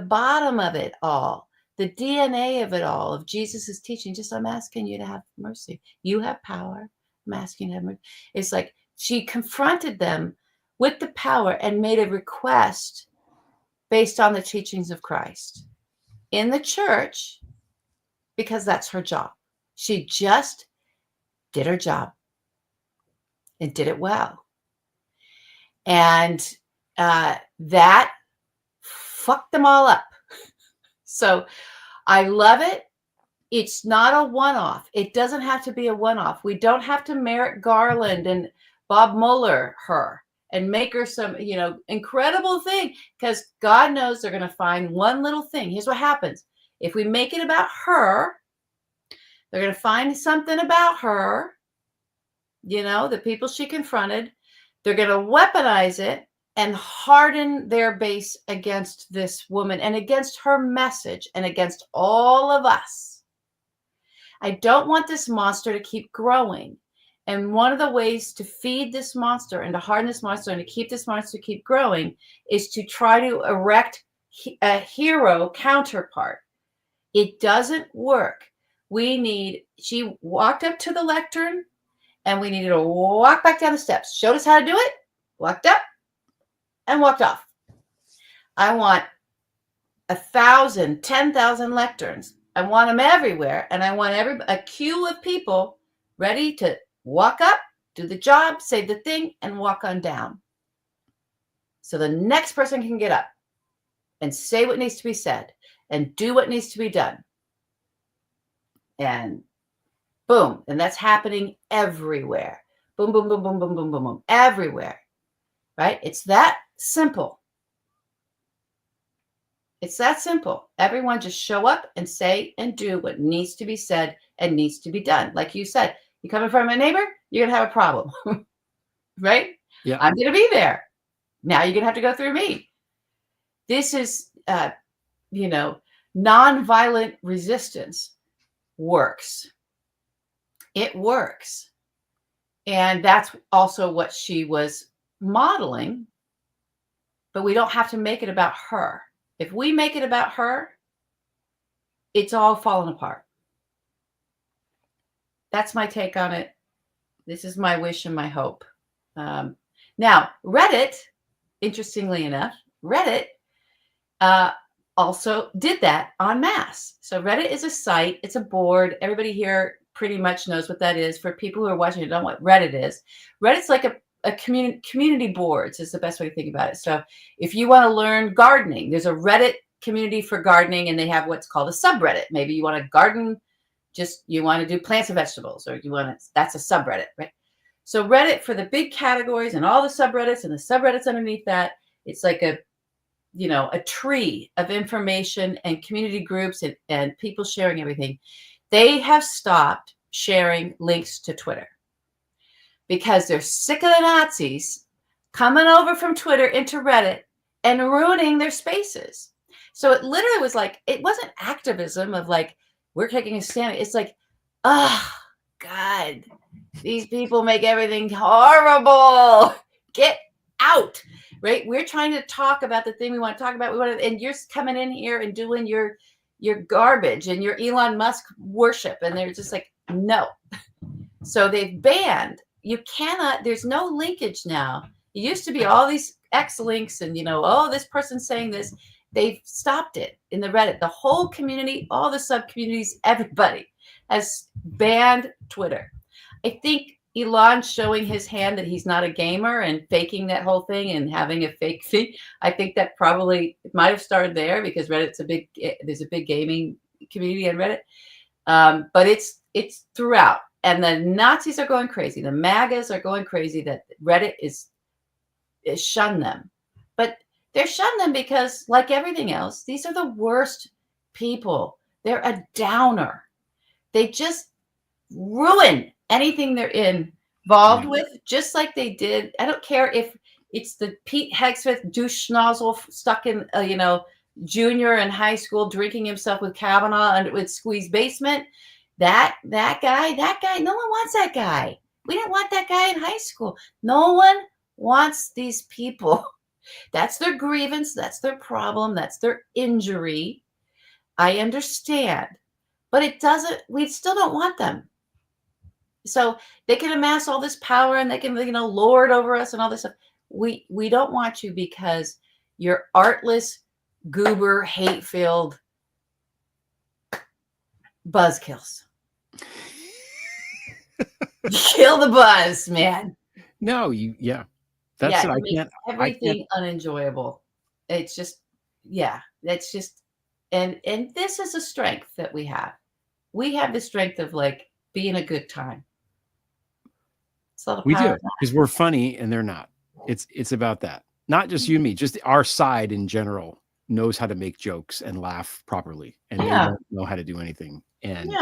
bottom of it all, the DNA of it all, of Jesus's teaching, just I'm asking you to have mercy. You have power. I'm asking you to have mercy. It's like she confronted them with the power and made a request based on the teachings of Christ in the church, because that's her job. She just did her job and did it well. And that fucked them all up. So I love it. It's not a one-off. It doesn't have to be a one-off. We don't have to Merrick Garland and Bob Mueller her and make her some, incredible thing, because God knows they're going to find one little thing. Here's what happens. If we make it about her, they're going to find something about her, the people she confronted. They're going to weaponize it and harden their base against this woman and against her message and against all of us. I don't want this monster to keep growing. And one of the ways to feed this monster and to harden this monster and to keep this monster keep growing is to try to erect a hero counterpart. It doesn't work. She walked up to the lectern and we needed to walk back down the steps. Showed us how to do it, walked up and walked off. I want 1,000, 10,000 lecterns. I want them everywhere. And I want a queue of people ready to walk up, do the job, say the thing, and walk on down. So the next person can get up and say what needs to be said and do what needs to be done. And boom. And that's happening everywhere. Boom, boom, boom, boom, boom, boom, boom, boom. Everywhere. Right? It's that simple. It's that simple. Everyone just show up and say and do what needs to be said and needs to be done. Like you said, you come in front of my neighbor, you're going to have a problem. Right? Yeah. I'm going to be there. Now you're going to have to go through me. This is, nonviolent resistance works. It works. And that's also what she was modeling. But we don't have to make it about her. If we make it about her, it's all falling apart. That's my take on it. This is my wish and my hope. Now, Reddit, interestingly enough, Reddit also did that en masse. So Reddit is a site. It's a board. Everybody here pretty much knows what that is. For people who are watching and don't know what Reddit is, Reddit's like a community boards is the best way to think about it. So if you want to learn gardening, there's a Reddit community for gardening, and they have what's called a subreddit. Maybe you want to garden, just you want to do plants and vegetables, or you want to, that's a subreddit, right? So Reddit for the big categories and all the subreddits and the subreddits underneath that, it's like a tree of information and community groups and people sharing everything. They have stopped sharing links to Twitter because they're sick of the Nazis coming over from Twitter into Reddit and ruining their spaces. So it literally was like, it wasn't activism of like, we're taking a stand. It's like, oh, God, these people make everything horrible. Get out, right? We're trying to talk about the thing we want to talk about. And you're coming in here and doing your garbage and your Elon Musk worship. And they're just like, no. So they've banned. You cannot, there's no linkage now. It used to be all these X links and, this person's saying this. They've stopped it in the Reddit. The whole community, all the sub-communities, everybody has banned Twitter. I think Elon's showing his hand that he's not a gamer and faking that whole thing and having a fake feed. I think that probably it might have started there because Reddit's there's a big gaming community on Reddit. But it's throughout. And the Nazis are going crazy. The MAGAs are going crazy that Reddit is shun them. But they're shun them because, like everything else, these are the worst people. They're a downer. They just ruin anything they're involved with, just like they did. I don't care if it's the Pete Hegseth douche nozzle stuck in, junior and high school, drinking himself with Kavanaugh and with Squeeze basement. That guy, no one wants that guy. We don't want that guy in high school. No one wants these people. That's their grievance. That's their problem. That's their injury. I understand. But we still don't want them. So they can amass all this power and they can, lord over us and all this stuff. We don't want you because you're artless, goober, hate-filled buzzkills. Kill the buzz, man. No, that's it. I can't. Everything unenjoyable. It's just, that's just, and this is a strength that we have. We have the strength of like being a good time. We do, because we're funny and they're not. It's about that. Not just you and me, just our side in general knows how to make jokes and laugh properly, and they don't know how to do anything. And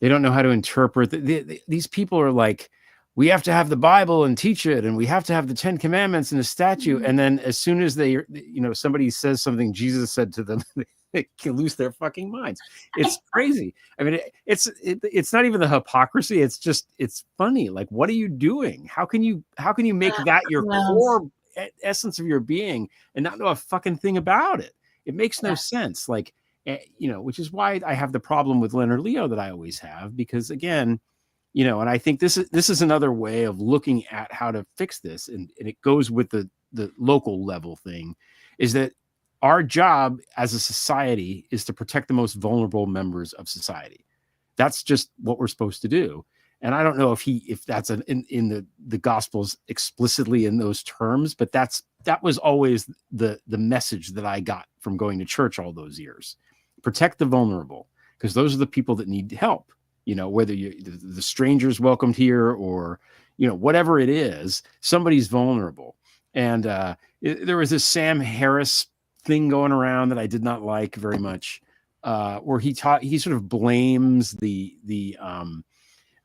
they don't know how to interpret. These people are like, we have to have the Bible and teach it, and we have to have the 10 Commandments and a statue. Mm-hmm. And then as soon as they, somebody says something Jesus said to them, they can lose their fucking minds. It's crazy. I mean, it's not even the hypocrisy. It's just, it's funny. Like, what are you doing? How can you make that your core essence of your being and not know a fucking thing about it? It makes no sense. Like, which is why I have the problem with Leonard Leo that I always have, because again, and I think this is another way of looking at how to fix this. And it goes with the local level thing, is that our job as a society is to protect the most vulnerable members of society. That's just what we're supposed to do. And I don't know if that's in the Gospels explicitly in those terms, but that was always the message that I got from going to church all those years. Protect the vulnerable, because those are the people that need help. Whether the strangers welcomed here or, whatever it is, somebody's vulnerable. And there was this Sam Harris thing going around that I did not like very much, where he sort of blames the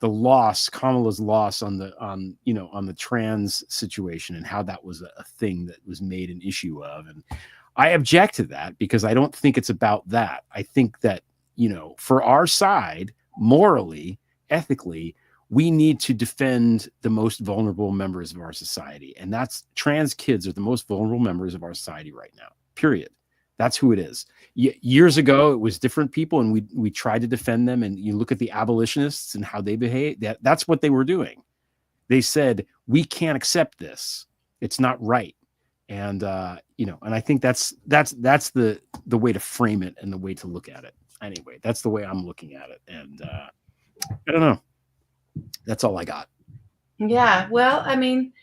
loss, Kamala's loss on the trans situation and how that was a thing that was made an issue of. And I object to that because I don't think it's about that. I think that, you know, for our side, morally, ethically, we need to defend the most vulnerable members of our society. And that's trans kids are the most vulnerable members of our society right now, period. That's who it is. Years ago, it was different people, and we tried to defend them. And you look at the abolitionists and how they behave. That's what they were doing. They said, we can't accept this. It's not right. And you know, and I think that's the way to frame it and the way to look at it. Anyway, that's the way I'm looking at it. And I don't know. That's all I got. Yeah. Well, I mean,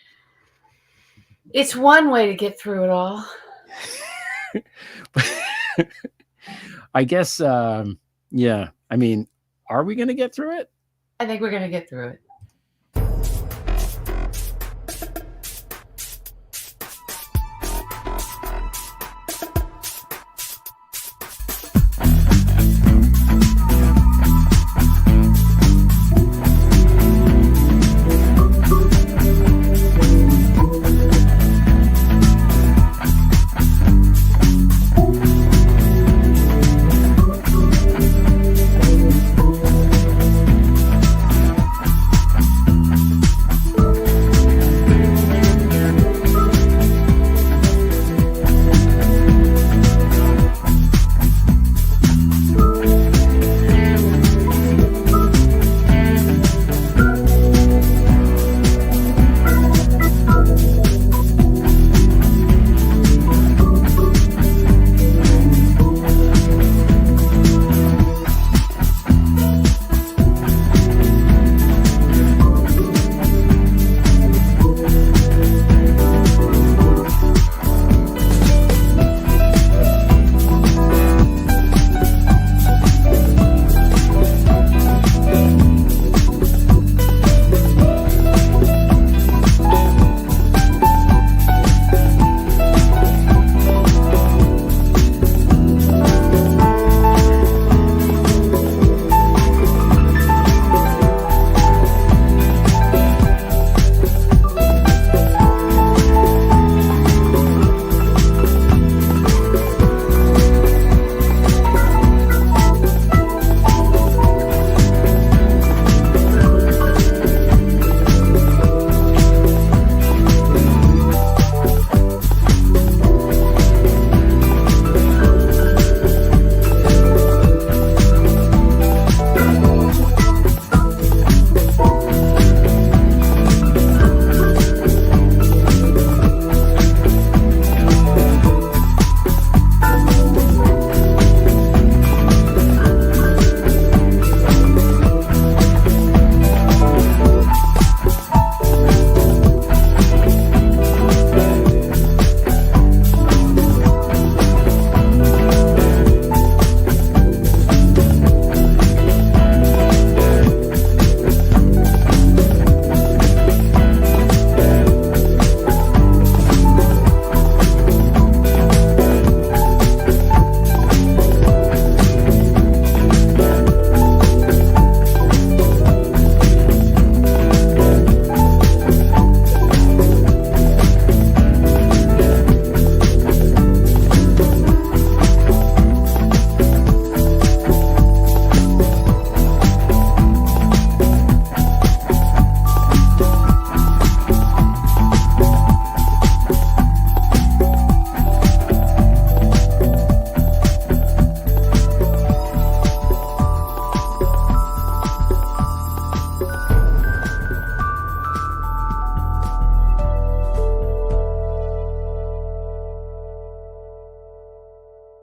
it's one way to get through it all. I guess, yeah. I mean, are we going to get through it? I think we're going to get through it.